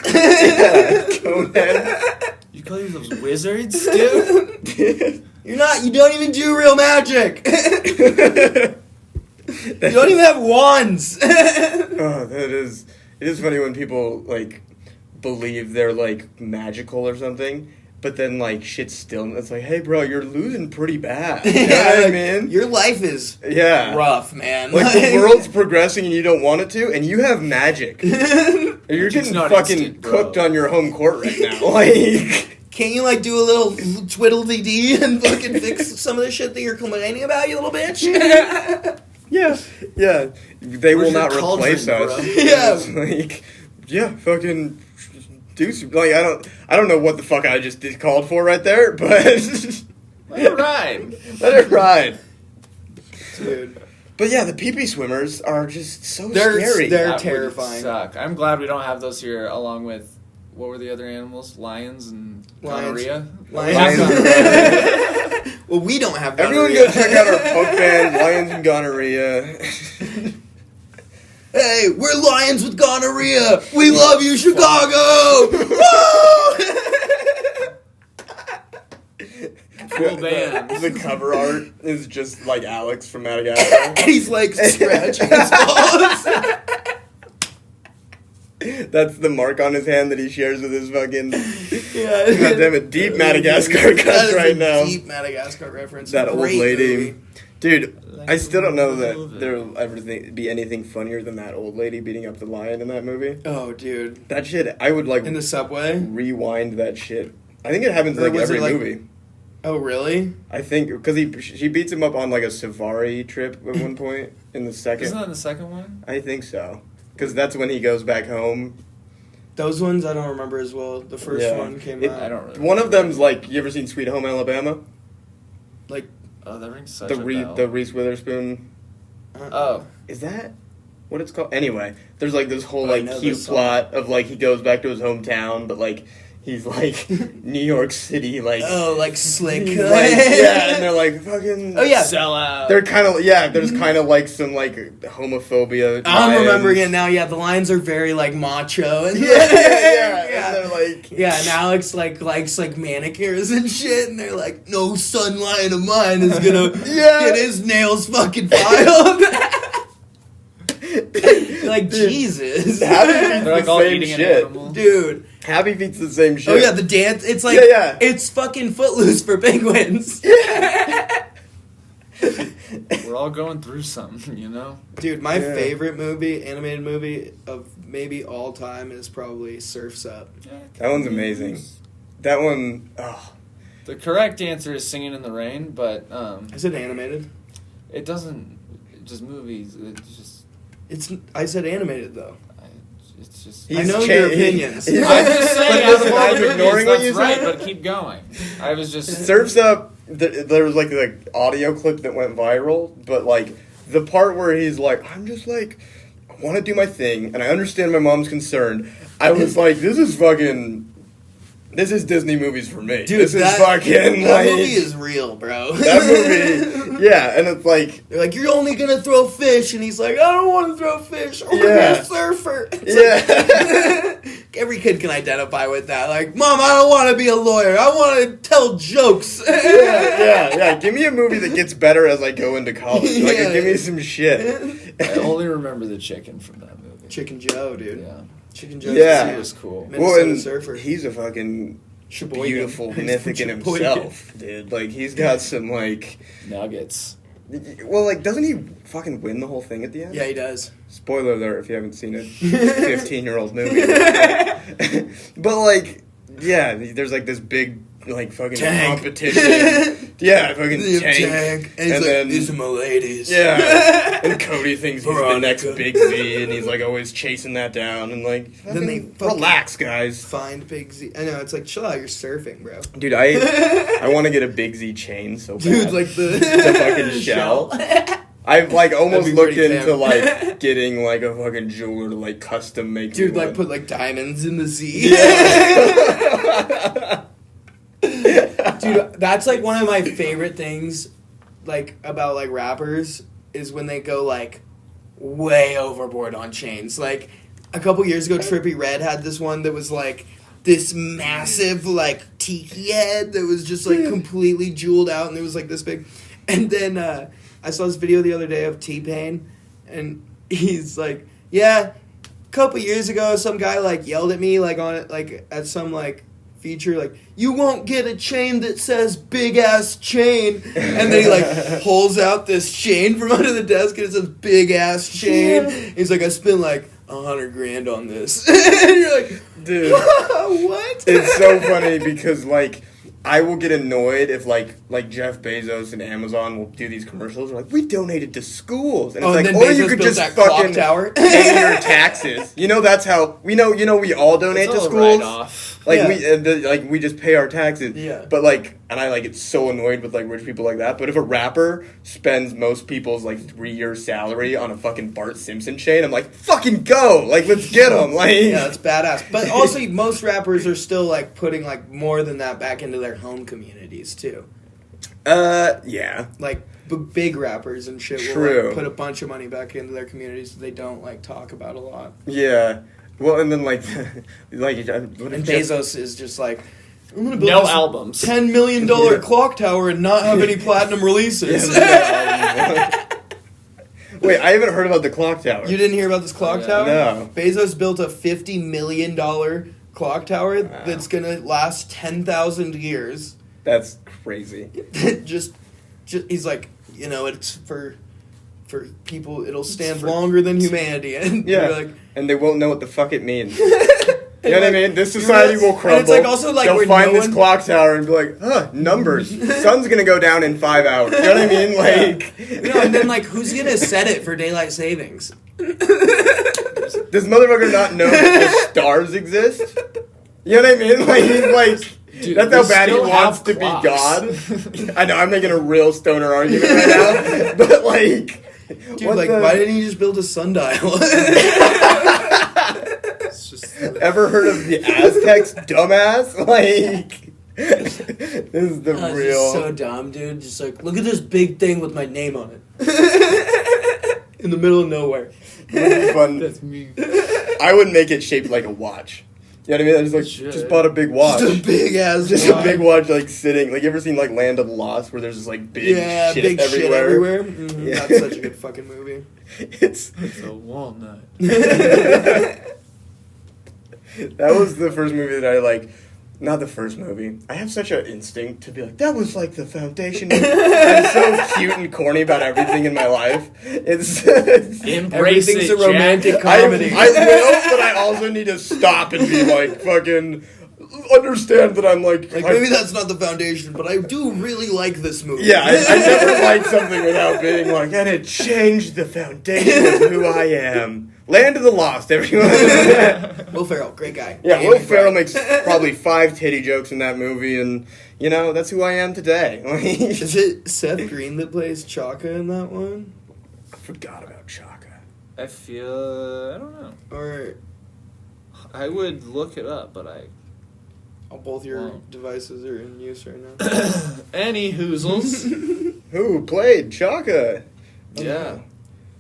Conehead. You call yourselves wizards, dude? You're not. You don't even do real magic. You don't even have wands. Oh, that is. It is funny when people like believe they're like magical or something, but then like shit's still. It's like, hey, bro, you're losing pretty bad. You know what I mean? Your life is Yeah. rough, man. Like the world's progressing and you don't want it to, and you have magic. You're Magic's getting not fucking instant, bro. cooked on your home court right now. Like, Can't you like do a little twiddle-dee-dee and fucking fix some of the shit that you're complaining about, you little bitch? yeah. They will Where's not your cauldron, replace us. bro? Yeah. It's like, yeah, fucking do some, like I don't know what the fuck I just called for right there, but Let it ride. let it ride. Dude. But yeah, the pee-pee swimmers are just so They're- scary. they're- That would terrifying. Suck. I'm glad we don't have those here, along with what were the other animals? Lions and Lions. gonorrhea. Lions. Well, we don't have Everyone gonorrhea. go check out our punk band, Lions and Gonorrhea. Hey, we're lions with gonorrhea. We love you, Chicago. Woo! Cool band. The cover art is just like Alex from Madagascar. He's like scratching his balls. That's the mark on his hand that he shares with his fucking. Yeah. God damn it, deep Madagascar That cuts is right a now. Deep Madagascar reference. That old Great lady. movie. Dude, Like I still don't know that movie. there'll ever be anything funnier than that old lady beating up the lion in that movie. Oh, dude. That shit, I would like In the subway. rewind that shit. I think it happens in Or like was it, every like- movie. Oh, really? I think because she beats him up on like a safari trip at one point in the second. Isn't that in the second one? I think so because that's when he goes back home. Those ones I don't remember as well. The first Yeah. one came It- out. I don't really. One of them's like, you ever seen Sweet Home Alabama? Like, Oh, that rings such The a bell. the Reese Witherspoon. Oh, Is that what it's called? Anyway, there's like this whole But I like know cute this song. plot of like he goes back to his hometown, but like he's like New York City, like oh, like slick. he's, like, yeah, and they're like fucking. Oh, yeah. sell out. They're kind of There's kind of like some like homophobia. I'm vibes. remembering it now. Yeah, the lines are very like macho and Yeah. And they're like, Yeah, and Alex likes like manicures and shit, and they're like, no son lion of mine is gonna Yeah. get his nails fucking filed. You're like, Jesus, Happy Feet's They're like the all same eating an shit. animal. dude. Happy Feet's the same shit. Oh yeah, the dance. It's like Yeah. it's fucking Footloose for penguins. we're all going through something, you know. Dude, my Yeah. favorite movie, animated movie of maybe all time is probably Surf's Up. That one's amazing. That one, oh, The correct answer is Singing in the Rain, but Is it animated? it doesn't. Just movies. I said animated though. It's just. I know your opinions. I'm just saying. But listen, out of all I'm movies, ignoring what that's you right, said. but keep going. I was just. Surf's Up, there was like the audio clip that went viral, but like the part where he's like, I'm just like, I want to do my thing, and I understand my mom's concerned. I was like, this is Disney movies for me. Dude, this is fucking that like movie is real, bro. that movie. Yeah, and it's like, They're like, you're only gonna throw fish, and he's like, I don't want to throw fish. I want to be Yeah. a surfer. It's yeah. like, every kid can identify with that. Like, Mom, I don't want to be a lawyer. I want to tell jokes. yeah. Give me a movie that gets better as I go into college. Like, Yeah. give me some shit. I only remember the chicken from that movie. Chicken Joe, dude. Yeah. Chicken Joe. Yeah. He was cool. Minnesota and surfer. he's a fucking Sheboygan. beautiful He's mythic from in Sheboygan. himself, dude. Like, he's got some, like... Nuggets. Well, like, doesn't he fucking win the whole thing at the end? Yeah, he does. Spoiler alert if you haven't seen a 15-year-old movie. But, like, yeah, there's, like, this big, like, fucking Tank. competition. Yeah, fucking The tank. And he's like, then... these are my ladies. Yeah, and Cody thinks he's the Veronica. next Big Z, and he's like always chasing that down, and like, Then they fucking fucking- relax, guys. Find Big Z. I know, it's like, chill out, you're surfing, bro. Dude, I want to get a Big Z chain so bad. Dude, like the fucking shell. I've like almost That'd be looked pretty into damn. like getting like a fucking jeweler to like custom make. Dude, me like one. put like diamonds in the Z. Dude, that's like one of my favorite things, like about like rappers, is when they go like way overboard on chains. Like a couple years ago, Trippie Redd had this one that was like this massive like tiki head that was just like completely jeweled out, and it was like this big. And then I saw this video the other day of T-Pain, and he's like, yeah, a couple years ago, some guy like yelled at me like on it like at some like feature like, you won't get a chain that says big ass chain, and then he like pulls out this chain from under the desk and it says big ass chain. He's like, I spent like $100,000 on this. And you're like, Dude, what? it's so funny because like I will get annoyed if like Jeff Bezos and Amazon will do these commercials. They're like, we donated to schools, and it's like, then or you Bezos could built just that clock fucking tower. pay your taxes. You know that's how we know. You know we all donate It's to all schools. write-off. Like Yeah. we just pay our taxes. Yeah. But like, and I like get so annoyed with like rich people like that. But if a rapper spends most people's like 3-year salary on a fucking Bart Simpson chain, I'm like, fucking go! Like, let's get him! Like, Yeah, that's badass. But also, most rappers are still like putting like more than that back into their home communities too. yeah. Like big rappers and shit will True. like, put a bunch of money back into their communities that they don't like talk about a lot. Yeah. Well, and then like, what And if Jeff- Bezos is just like, I'm gonna build No this albums. $10 million clock tower and not have any platinum releases. Wait, I haven't heard about the clock tower. You didn't hear about this clock Yeah. tower? No. Bezos built a $50 million clock tower that's gonna last 10,000 years. That's crazy. just he's like, it's for people. It'll stand longer than humanity, and Yeah. you're like, And they won't know what the fuck it means. You know what I mean? This society will crumble. And it's like also like they'll where find no this one- clock tower and be like, huh, numbers. Sun's gonna go down in 5 hours. You know what I mean? Like, and then like, who's gonna set it for daylight savings? does motherfucker not know that the stars exist? You know what I mean? Like, he's like, Dude, that's how we bad he still wants have to be clocks. God. I know, I'm making a real stoner argument right now. But like, Dude, what like, the- why didn't he just build a sundial? It's just Ever heard of the Aztecs, dumbass? Like, this is the That's real. just so dumb, dude. Just like, look at this big thing with my name on it. In the middle of nowhere. Fun. that's me. I would make it shaped like a watch. You know what I mean? I just Should. just bought a big watch. Just a big ass Just a big watch, like sitting. Like, you ever seen like Land of the Lost, where there's just like big yeah, shit big everywhere? shit everywhere. Mhm, Yeah. That's such a good fucking movie. It's It's a walnut. that was the first movie that I like Not the first movie. I have such an instinct to be like, that was like the foundation. I'm so cute and corny about everything in my life. It's Embrace Everything's it, a romantic Jack. comedy. I will, but I also need to stop and be like, fucking understand that I'm like maybe that's not the foundation, but I do really like this movie. yeah, I never like something without being like, and it changed the foundation of who I am. Land of the Lost, everyone. Will Ferrell, great guy. Yeah, Amy Will Ferrell Grant. makes probably 5 titty jokes in that movie, and, you know, that's who I am today. Is it Seth Green that plays Chaka in that one? I forgot about Chaka. I feel I don't know. Or I would look it up, but I both your Wow. devices are in use right now? any hoozles. Who played Chaka? Yeah.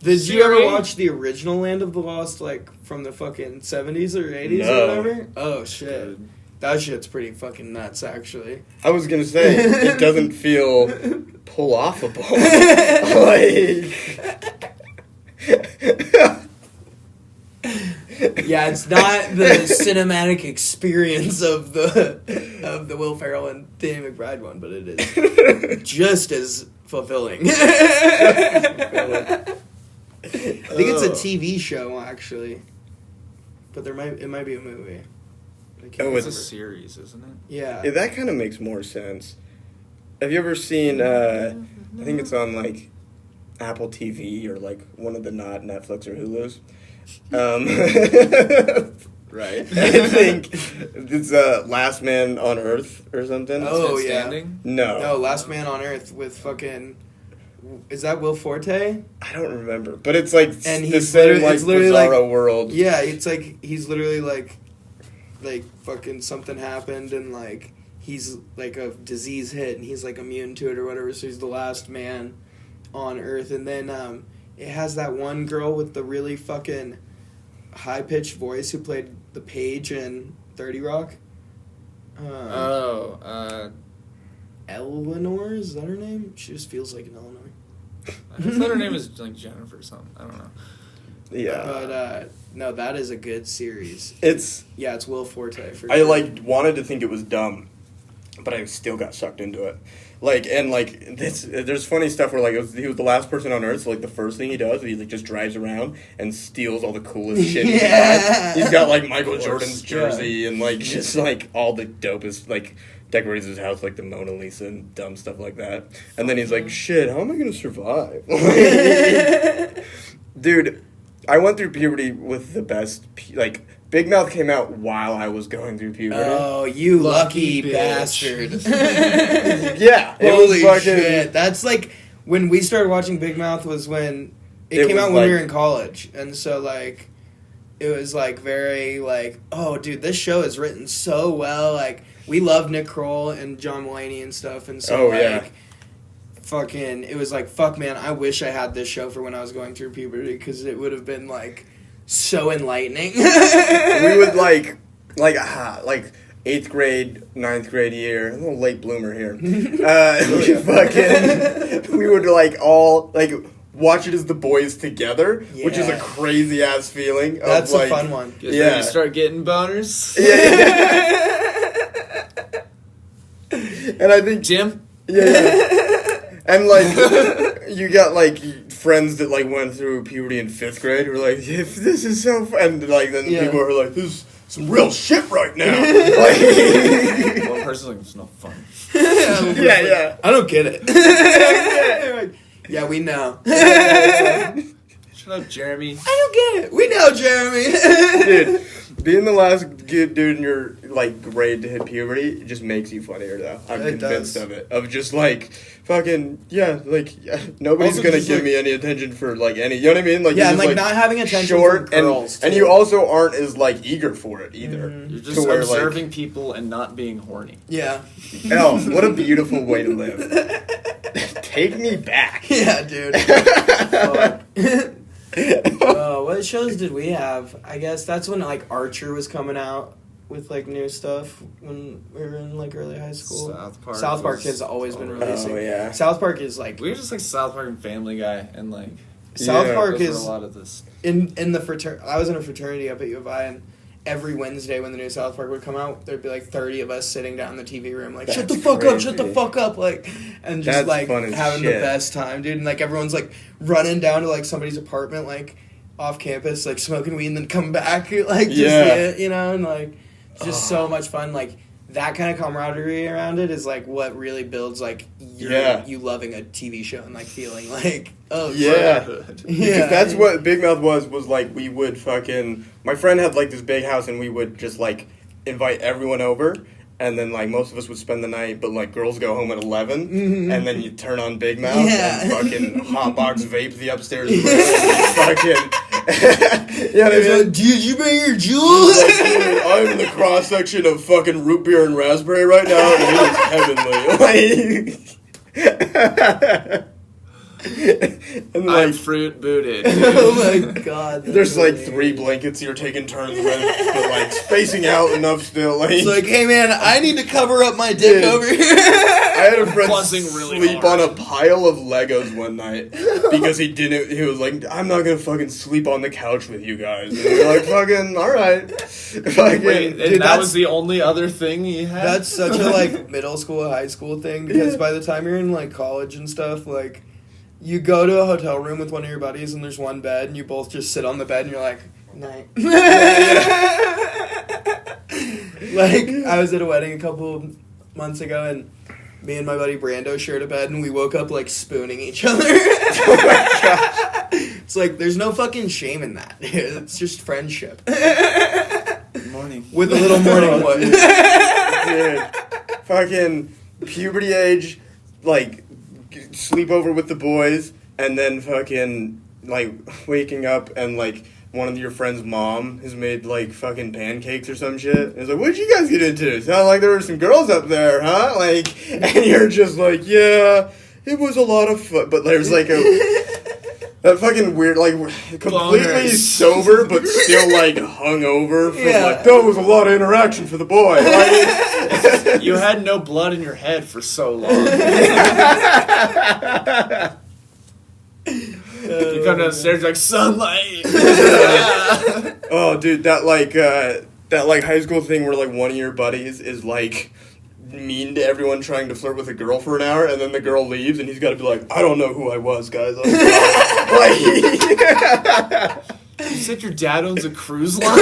Did you ever Siri? watch the original Land of the Lost, like, from the fucking 70s or 80s No. or whatever? Oh, shit. Good. That shit's pretty fucking nuts, actually. I was gonna say, it doesn't feel pull-offable. Like... Yeah, it's not the cinematic experience of the Will Ferrell and Danny McBride one, but it is just as fulfilling. I think it's a TV show, actually, but it might be a movie. I can't Oh, It's a remember. series, isn't it? Yeah. Yeah, that kind of makes more sense. Have you ever seen, I think it's on, like, Apple TV or, like, one of the not Netflix or Hulu's? Right. I think it's Last Man on Earth or something. Oh, Still yeah. standing? No, Last Man on Earth with fucking... Is that Will Forte? I don't remember, but it's like And the he's same literally- like it's literally bizarro world. Yeah, it's like he's literally like fucking something happened and like he's like a disease hit and he's like immune to it or whatever, so he's the last man on Earth. And then it has that one girl with the really fucking high pitched voice who played the Paige in 30 Rock. Eleanor, is that her name? She just feels like an Eleanor. I thought her name was like Jennifer or something. I don't know. Yeah, But no, that is a good series. it's Yeah, it's Will Forte for I sure. like wanted to think it was dumb, but I still got sucked into it. Like and like this, there's funny stuff where like he was the last person on Earth. So like the first thing he does, he like just drives around and steals all the coolest shit. Yeah. He's got like Michael course. Jordan's jersey and like just like all the dopest like decorates his house like the Mona Lisa and dumb stuff like that. And then he's like, shit, how am I gonna survive? Dude, I went through puberty with the best like. Big Mouth came out while I was going through puberty. Oh, you lucky Lucky bitch. bastard. Yeah, it Holy was fucking, shit. That's like, when we started watching Big Mouth was when, it came was out when we like- were in college. And so, like, it was, like, very, like, oh, dude, this show is written so well. Like, we love Nick Kroll and John Mulaney and stuff. And so, Oh, like, yeah. fucking, it was like, fuck, man, I wish I had this show for when I was going through puberty because it would have been, like, so enlightening. We would like 8th grade, 9th grade year, a little late bloomer here. We would like all like watch it as the boys together, which is a Yeah. crazy ass feeling. That's of, like, a fun one. Guys Yeah. ready to start getting boners? And I think Jim? yeah. And like you got like friends that like went through puberty in 5th grade who were like, if this is so fun, and like then Yeah. people are like, this is some real shit right now. Like, One person's like, it's not fun. yeah. I don't get it. Yeah, we know. Shut up, Jeremy. I don't get it. We know, Jeremy. Dude, being the last good dude in your like grade to hit puberty just makes you funnier though. I'm It convinced does. of it. Of just like fucking nobody's Also gonna just, give like- me any attention for like any. You know what I mean? Like Yeah, you're and just, like not having attention short from girls. and too. you also aren't as like eager for it either. You're To just where, like- observing people and not being horny. Yeah. Oh, what a beautiful way to live. Take me back. Yeah, dude. What shows did we have? I guess that's when like Archer was coming out with like new stuff when we were in like early high school. South Park has was always been always- releasing. Oh, yeah. South Park is like We were just like South Park and Family Guy and like South Yeah. Park those were is a lot of this. in the fraternity. I was in a fraternity up at U of I, every Wednesday when the new South Park would come out, there'd be like 30 of us sitting down in the TV room, like, That's shut the fuck up, crazy. shut the fuck up, like, and just That's like fun as having shit. the best time, dude. And like everyone's like running down to like somebody's apartment, like off campus, like smoking weed, and then come back, like just Yeah. you know, and like it's just so much fun. Like that kind of camaraderie around it is like what really builds like you loving a TV show and like feeling like Yeah. Brotherhood. Because that's what Big Mouth was like we would fucking... My friend had like this big house and we would just like invite everyone over and then like most of us would spend the night, but like girls go home at 11 and then you turn on Big Mouth and fucking hotbox vape the upstairs room and fucking... yeah, I mean, like, did you bring your jewels? like, dude, I'm in the cross section of fucking root beer and raspberry right now and it is heavenly. And like, I'm fruit booted. Oh my god. that's there's like hilarious. 3 blankets you're taking turns with, but like spacing out enough still. Like, It's like, hey man, I need to cover up my dick Dude. over here. I had a friend Buzzing really sleep hard. on a pile of Legos one night because he was like, I'm not gonna fucking sleep on the couch with you guys. And we were like, fucking, alright. Fucking, Wait, and Dude, that that's- was the only other thing he had? That's such a like middle school, high school thing because by the time you're in like college and stuff, like you go to a hotel room with one of your buddies and there's one bed and you both just sit on the bed and you're like, night. Like I was at a wedding a couple months ago and me and my buddy Brando shared a bed and we woke up like spooning each other. It's like there's no fucking shame in that. It's just friendship. Good morning. With a little morning wood. dude, fucking puberty age, like sleepover with the boys, and then fucking like waking up and like one of your friend's mom has made like fucking pancakes or some shit. And it's like, what'd you guys get into? Sounded like there were some girls up there, huh? Like, and you're just like, yeah, it was a lot of fun. But there's like that fucking weird, like completely Boners. sober but still like hungover from Yeah. like that was a lot of interaction for the boy. Like, You had no blood in your head for so long. You come downstairs like sunlight. oh, dude, that like high school thing where like one of your buddies is like mean to everyone trying to flirt with a girl for an hour, and then the girl leaves, and he's got to be like, I don't know who I was, guys. I'm sorry." You said your dad owns a cruise line?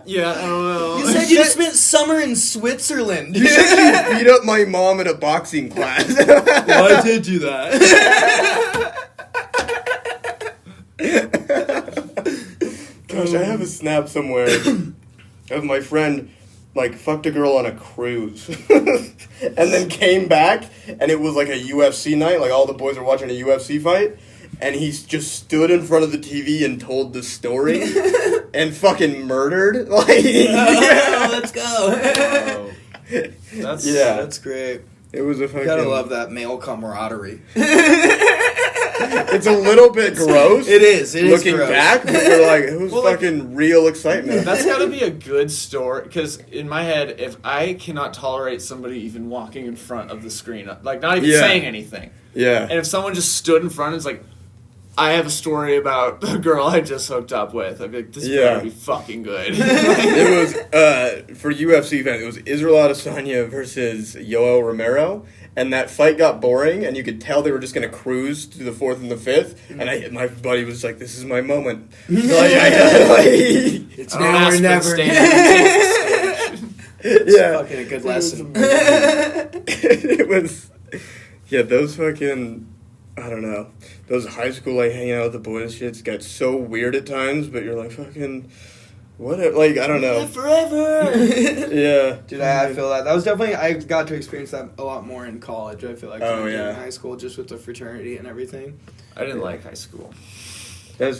Yeah, I don't know. You said you spent summer in Switzerland. You said you beat up my mom at a boxing class. Well, I did do that. Gosh, I have a snap somewhere of my friend like fucked a girl on a cruise and then came back and it was like a UFC night, like all the boys were watching a UFC fight, and he just stood in front of the TV and told the story and fucking murdered. Like, Let's go. Oh. That's yeah, That's great. it was a fucking. Gotta love that male camaraderie. It's a little bit gross. It is. It is looking gross. back, but you're like, it was Well, like- fucking real excitement. That's got to be a good story, because in my head, if I cannot tolerate somebody even walking in front of the screen, like not even Yeah. saying anything, Yeah. and if someone just stood in front and was like, I have a story about a girl I just hooked up with, I'd be like, this Yeah. better be fucking good. It was for UFC fans. It was Israel Adesanya versus Yoel Romero, and that fight got boring, and you could tell they were just gonna cruise to the 4th and the 5th. And my buddy was like, "This is my moment." Like, It's I don't now ask or for never. the stage. yeah, Fucking a good lesson. it was. Yeah, those fucking. I don't know. Those high school like hanging out with the boys shits got so weird at times, but you're like fucking. What? Like I don't know. Forever. Yeah. Dude, I feel that. That was definitely, I got to experience that a lot more in college, I feel like. Oh, than I did yeah. in high school, just with the fraternity and everything. I didn't like high school.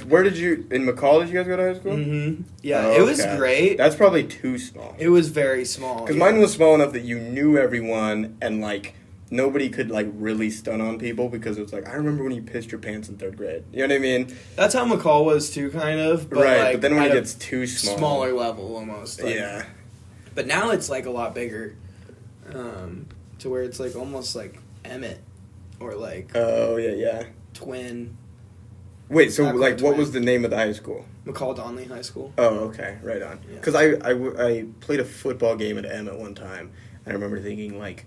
Where did you in McCall? Did you guys go to high school? Mm-hmm. Yeah, Oh, it was okay. great. That's probably too small. It was very small. Because yeah. mine was small enough that you knew everyone and like nobody could like really stun on people because it was like I remember when you pissed your pants in 3rd grade. You know what I mean? That's how McCall was too, kind of. But Right. like, But then when at it a gets too small, smaller level almost. Like, yeah. But now it's like a lot bigger, to where it's like almost like Emmett or like Oh yeah, yeah. Twin. Wait, so Not like, quite what 20. was the name of the high school? McCall Donley High School. Oh, okay, right on. Yeah. Because I played a football game at M at one time, and I remember thinking like,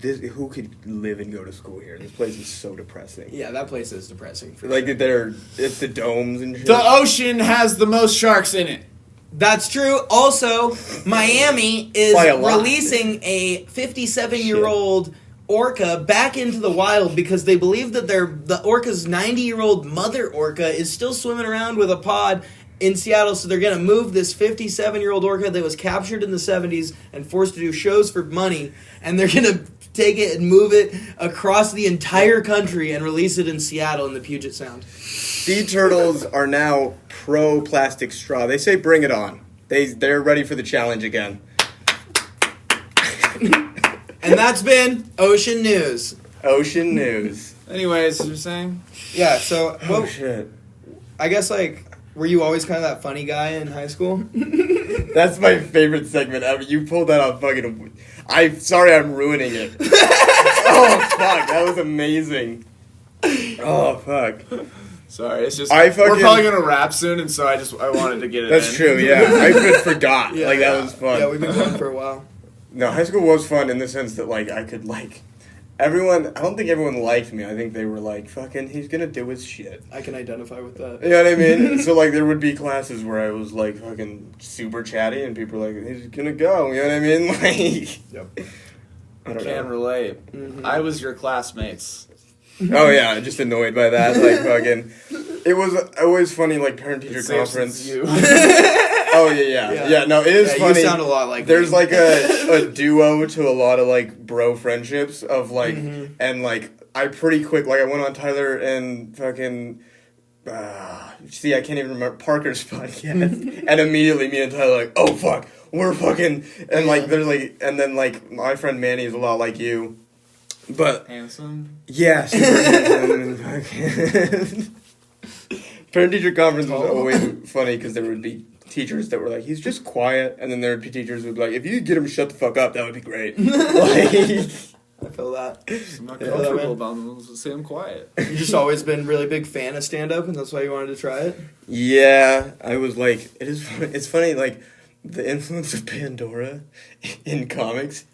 who could live and go to school here? This place is so depressing. Yeah, that place is depressing. Like it's the domes and shit. The ocean has the most sharks in it. That's true. Also, Miami is By a lot. releasing a 57-year-old orca back into the wild because they believe that the orca's 90-year-old mother orca is still swimming around with a pod in Seattle, so they're going to move this 57-year-old orca that was captured in the 70s and forced to do shows for money, and they're going to take it and move it across the entire country and release it in Seattle in the Puget Sound. Sea turtles are now pro plastic straw. They say bring it on. They're ready for the challenge again. And that's been Ocean News. Ocean news. Anyways, you're saying? Yeah, so Oh shit. I guess were you always kind of that funny guy in high school? That's my favorite segment ever. You pulled that off fucking. I'm sorry I'm ruining it. Oh fuck, that was amazing. Oh fuck. Sorry, it's just I we're fucking- probably gonna wrap soon, and so I wanted to get it. That's in. true, yeah. I forgot. Yeah, like that yeah. was fun. Yeah, we've been going for a while. No, high school was fun in the sense that like I could like everyone. I don't think everyone liked me. I think they were like, "Fucking, he's gonna do his shit." I can identify with that. You know what I mean? So like there would be classes where I was like fucking super chatty, and people were like, "He's gonna go." You know what I mean? Like, Yep. I don't Can know. relate. Mhm. I was your classmates. Oh yeah, just annoyed by that. Like fucking, it was always funny. Like parent teacher It's safe conference. since you. Oh yeah. No, it is Yeah, funny. you sound a lot like There's me. like a duo to a lot of like bro friendships of like Mhm. and like I pretty quick like I went on Tyler and fucking see I can't even remember Parker's podcast and immediately me and Tyler like oh fuck we're fucking and like there's like and then like my friend Manny is a lot like you but Handsome. yeah super handsome and fucking parent teacher conference was always funny because there would be teachers that were like, he's just quiet, and then there would be teachers who would be like, if you could get him to shut the fuck up, that would be great. Like, I feel that. I'm not Yeah, comfortable man. about them. Say I'm quiet. You just always been really big fan of stand-up, and that's why you wanted to try it? yeah, I was like, it's funny, like, the influence of Pandora in comics,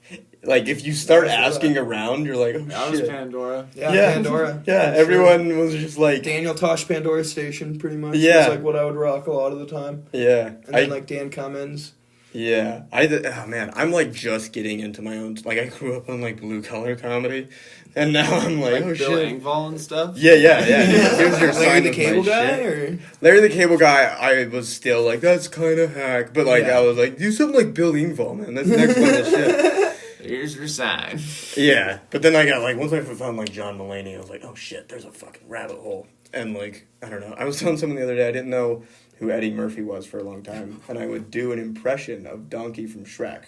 like, if you start I feel asking that. around, you're like, oh I was shit. Pandora. Yeah, Yeah. Pandora. Yeah, For sure. everyone was just like, Daniel Tosh Pandora Station, pretty much. Yeah. That's like what I would rock a lot of the time. yeah. And then like Dan Cummins. Yeah, oh man, I'm like just getting into my own. Like I grew up on like blue collar comedy, and now I'm like, Like oh Bill shit. Engvall and stuff. Yeah. Here's your Larry sign the of Cable my Guy, shit. or Larry the Cable Guy, I was still like, that's kind of hack, but like Yeah. I was like, do something like Bill Engvall, man. That's next level shit. Here's your sign. Yeah, but then I got like once I found like John Mulaney, I was like, oh shit, there's a fucking rabbit hole, and like I don't know. I was telling someone the other day I didn't know who Eddie Murphy was for a long time, and I would do an impression of Donkey from Shrek.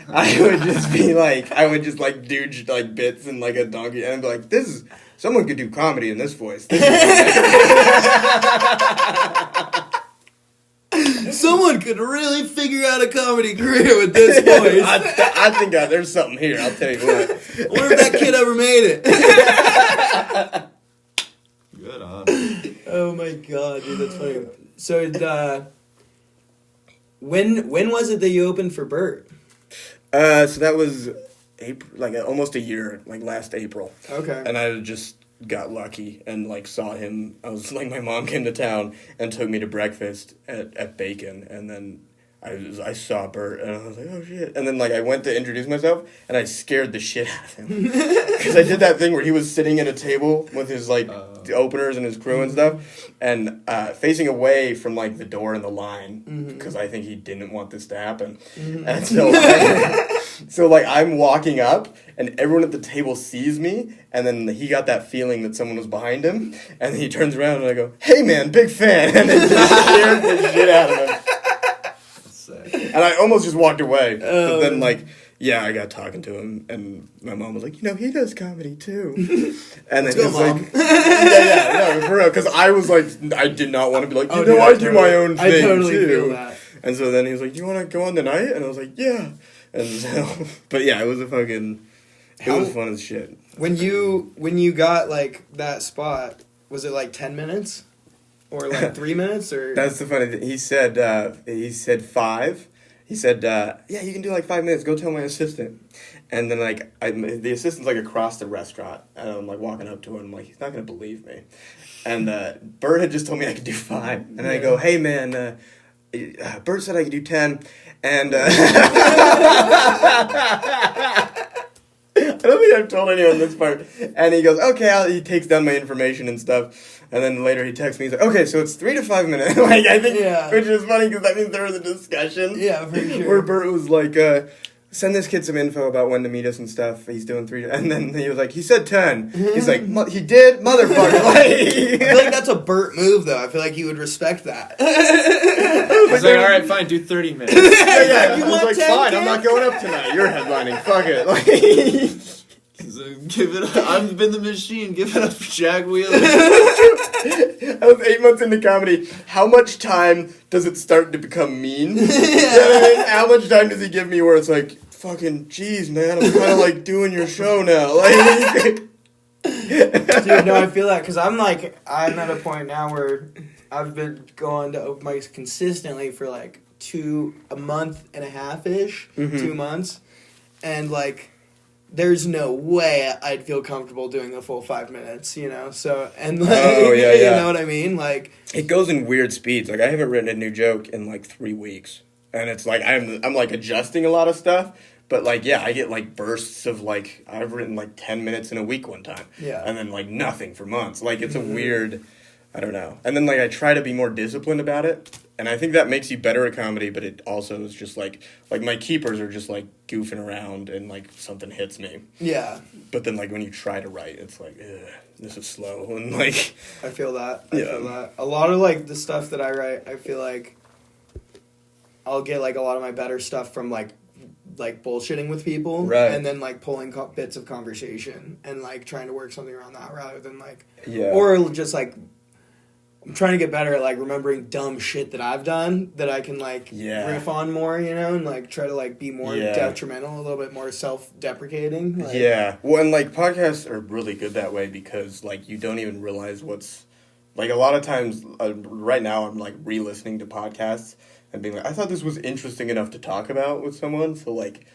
I would just be like, I would just like do like bits and like a donkey, and I'd be like, this is someone could do comedy in this voice. This someone could really figure out a comedy career with this voice. I think there's something here. I'll tell you what. I wonder if that kid ever made it. Good on. Oh my god, dude, that's funny. So, when was it that you opened for Bert? So that was April, like almost a year, like last April. Okay. And I just got lucky and like saw him. I was like, my mom came to town and took me to breakfast at Bacon, and then I saw Bert and I was like, oh shit. And then like I went to introduce myself and I scared the shit out of him because I did that thing where he was sitting at a table with his like openers and his crew and stuff, and facing away from like the door and the line because I think he didn't want this to happen, and so. So, like, I'm walking up, and everyone at the table sees me, and then he got that feeling that someone was behind him, and he turns around, and I go, hey, man, big fan, and it just scared the shit out of him. Sick. And I almost just walked away, but then, like, yeah, I got talking to him, and my mom was like, you know, he does comedy, too. And then go, he's Mom. like, no, for real, because I was like, I did not want to be like, you know, dude, I do my own I thing, totally too. feel that. And so then he was like, you want to go on tonight? And I was like, yeah. And so, but yeah, it was was fun as shit. When you got like that spot, was it like 10 minutes? Or like 3 minutes? Or That's the funny thing. He said 5. He said, yeah, you can do like 5 minutes. Go tell my assistant. And then like the assistant's like across the restaurant, and I'm like walking up to him. I'm like, he's not gonna believe me. And Bert had just told me I could do 5, and I go, hey man, Bert said I could do 10, and I don't think I've told anyone this part. And he goes, okay, he takes down my information and stuff. And then later he texts me, he's like, okay, so it's 3 to 5 minutes. Like, I think, which is funny because that means there was a discussion. Yeah, for sure. Where Bert was like, send this kid some info about when to meet us and stuff. He's doing 3 and then he was like, he said 10. He's like, he did? Motherfucker. Like, I feel like that's a Bert move, though. I feel like he would respect that. He's like, all right, fine, do 30 minutes. yeah. You I was want like, 10, fine, kid? I'm not going up tonight. You're headlining. Fuck it. Like, He's like, give it up. I've been the machine. Give it up for Jack Wheeler. I was 8 months into comedy. How much time does it start to become mean? You know what I mean? How much time does he give me where it's like, fucking, geez, man, I'm kind of like doing your show now. Like, Dude, no, I feel that because I'm at a point now where I've been going to open mics consistently for like a month and a half ish, 2 months, and like there's no way I'd feel comfortable doing a full 5 minutes, you know. So and like, you know what I mean, like it goes in weird speeds. Like I haven't written a new joke in like 3 weeks, and it's like I'm like adjusting a lot of stuff. But, like, yeah, I get, like, bursts of, like, I've written, like, 10 minutes in a week one time. Yeah. And then, like, nothing for months. Like, it's a weird, I don't know. And then, like, I try to be more disciplined about it. And I think that makes you better at comedy, but it also is just, like, my keepers are just, like, goofing around and, like, something hits me. yeah, But then, like, when you try to write, it's like, ugh, this is slow. And, like... I feel that. I feel that. A lot of, like, the stuff that I write, I feel like I'll get, like, a lot of my better stuff from, like bullshitting with people, right? And then like pulling bits of conversation and like trying to work something around that rather than like, or just like I'm trying to get better at like remembering dumb shit that I've done that I can like riff on more, you know, and like try to like be more detrimental, a little bit more self-deprecating. Like, well, and like podcasts are really good that way because like you don't even realize what's like a lot of times. Right now, I'm like re-listening to podcasts. And being like, I thought this was interesting enough to talk about with someone, so like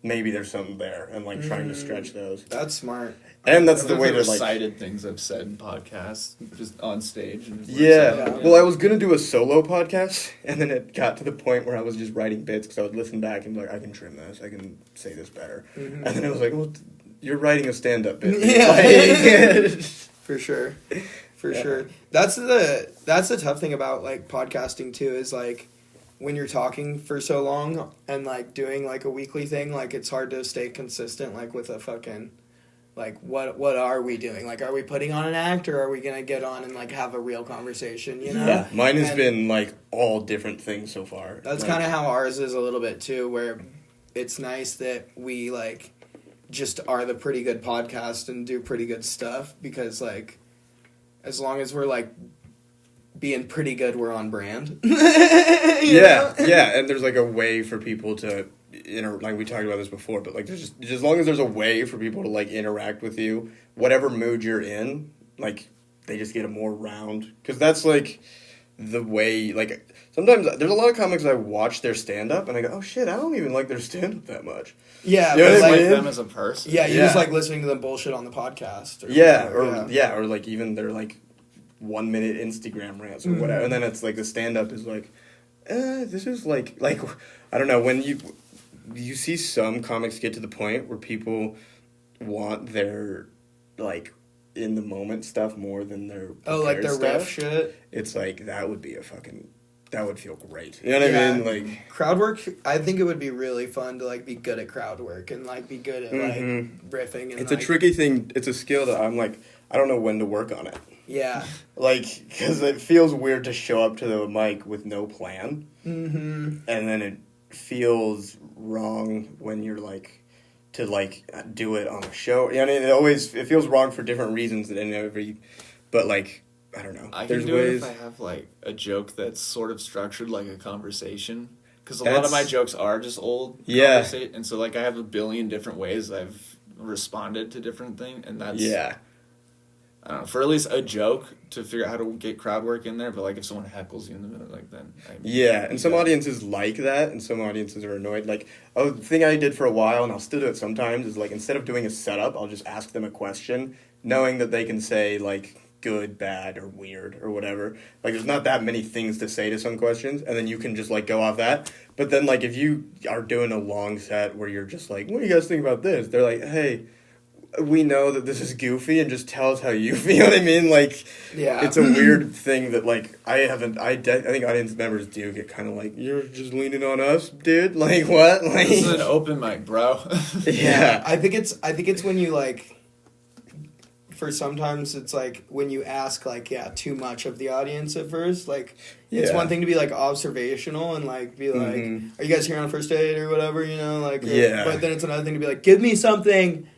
maybe there's something there, and like trying to stretch those. That's smart. And that's the way to like cited things I've said in podcasts, just on stage. And Well, I was gonna do a solo podcast, and then it got to the point where I was just writing bits because I would listen back and be like, I can trim this, I can say this better, and then I was like, well, you're writing a stand-up bit. Like, for sure, for sure. That's the tough thing about like podcasting too is like. When you're talking for so long and like doing like a weekly thing, like it's hard to stay consistent like with a fucking like what are we doing? Like are we putting on an act or are we gonna get on and like have a real conversation, you know? Yeah. Mine has been like all different things so far. That's like, kinda how ours is a little bit too, where it's nice that we like just are the pretty good podcast and do pretty good stuff because like as long as we're like being pretty good, we're on brand. Yeah, and there's like a way for people to, like we talked about this before, but like there's just as long as there's a way for people to like interact with you, whatever mood you're in, like they just get a more round, because that's like the way, like sometimes there's a lot of comics I watch their stand-up and I go, oh shit, I don't even like their stand-up that much. Yeah, you know but like I mean? them as a person. Yeah, you just like listening to them bullshit on the podcast. Or like even their like 1 minute Instagram rants or whatever, and then it's like the stand-up is like, this is like I don't know, when you see some comics get to the point where people want their like in the moment stuff more than their like their stuff. ref shit. It's like that would feel great. You know what I mean? Like crowd work. I think it would be really fun to like be good at crowd work and like be good at like riffing. And it's a tricky thing. It's a skill that I'm like I don't know when to work on it. Yeah. Like, because it feels weird to show up to the mic with no plan. Mm-hmm. And then it feels wrong when you're, like, to, like, do it on a show. You know, it feels wrong for different reasons in every, but, like, I don't know. I There's can do ways. it if I have, like, a joke that's sort of structured like a conversation. Because a lot of my jokes are just old. Yeah. And so, like, I have a billion different ways I've responded to different things, and that's... Yeah. I don't know, for at least a joke to figure out how to get crowd work in there. But like if someone heckles you in the middle, like then Yeah, and some audiences like that, and some audiences are annoyed. Like, the thing I did for a while, and I'll still do it sometimes, is like instead of doing a setup, I'll just ask them a question, knowing that they can say like good, bad, or weird, or whatever. Like, there's not that many things to say to some questions, and then you can just like go off that. But then like if you are doing a long set where you're just like, what do you guys think about this? They're like, hey, we know that this is goofy, and just tell us how you feel. You know what I mean? Like, Yeah. it's a weird thing that like I think audience members do get kind of like, you're just leaning on us, dude. Like what? Like this is an open mic, bro. yeah. I think it's when you like. For sometimes it's like when you ask like too much of the audience at first. Like it's Yeah. one thing to be like observational and like be like, Mhm. are you guys here on a first date or whatever? You know, like Yeah. But then it's another thing to be like, give me something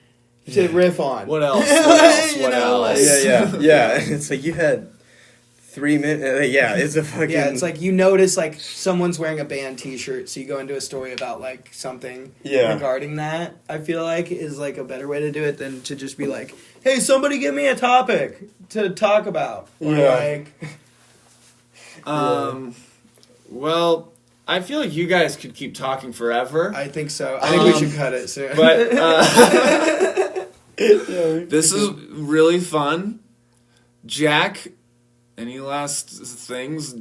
to riff on. What else? What else? You What know, else? like- Yeah. And it's like you had 3 minutes. Yeah, it's a fucking. Yeah, it's like you notice like someone's wearing a band T-shirt, so you go into a story about like something regarding that. I feel like is like a better way to do it than to just be like, "Hey, somebody give me a topic to talk about." Or Yeah. like, Well, I feel like you guys could keep talking forever. I think so. I think we should cut it soon. But this is really fun. Jack, any last things,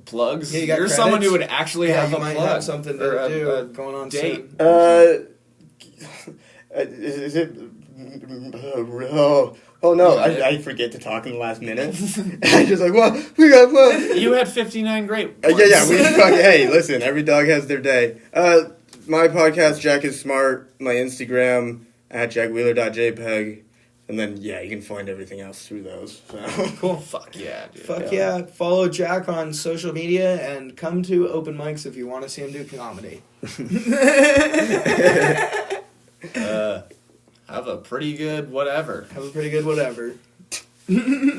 plugs? Yeah, you got You're someone who credits? would actually yeah, have you a might plug. have something or to a do going on date. soon. Is it? Oh no! I forget to talk in the last minute. I just like what we got what? You had 59 great Yeah. ones. We fucking hey, listen. Every dog has their day. My podcast, Jack is Smart. My Instagram at jackwheeler.jpg. And then, yeah, you can find everything else through those. So. Cool. Fuck yeah, dude. Fuck yeah. Follow Jack on social media and come to open mics if you want to see him do comedy. Have a pretty good whatever. Have a pretty good whatever.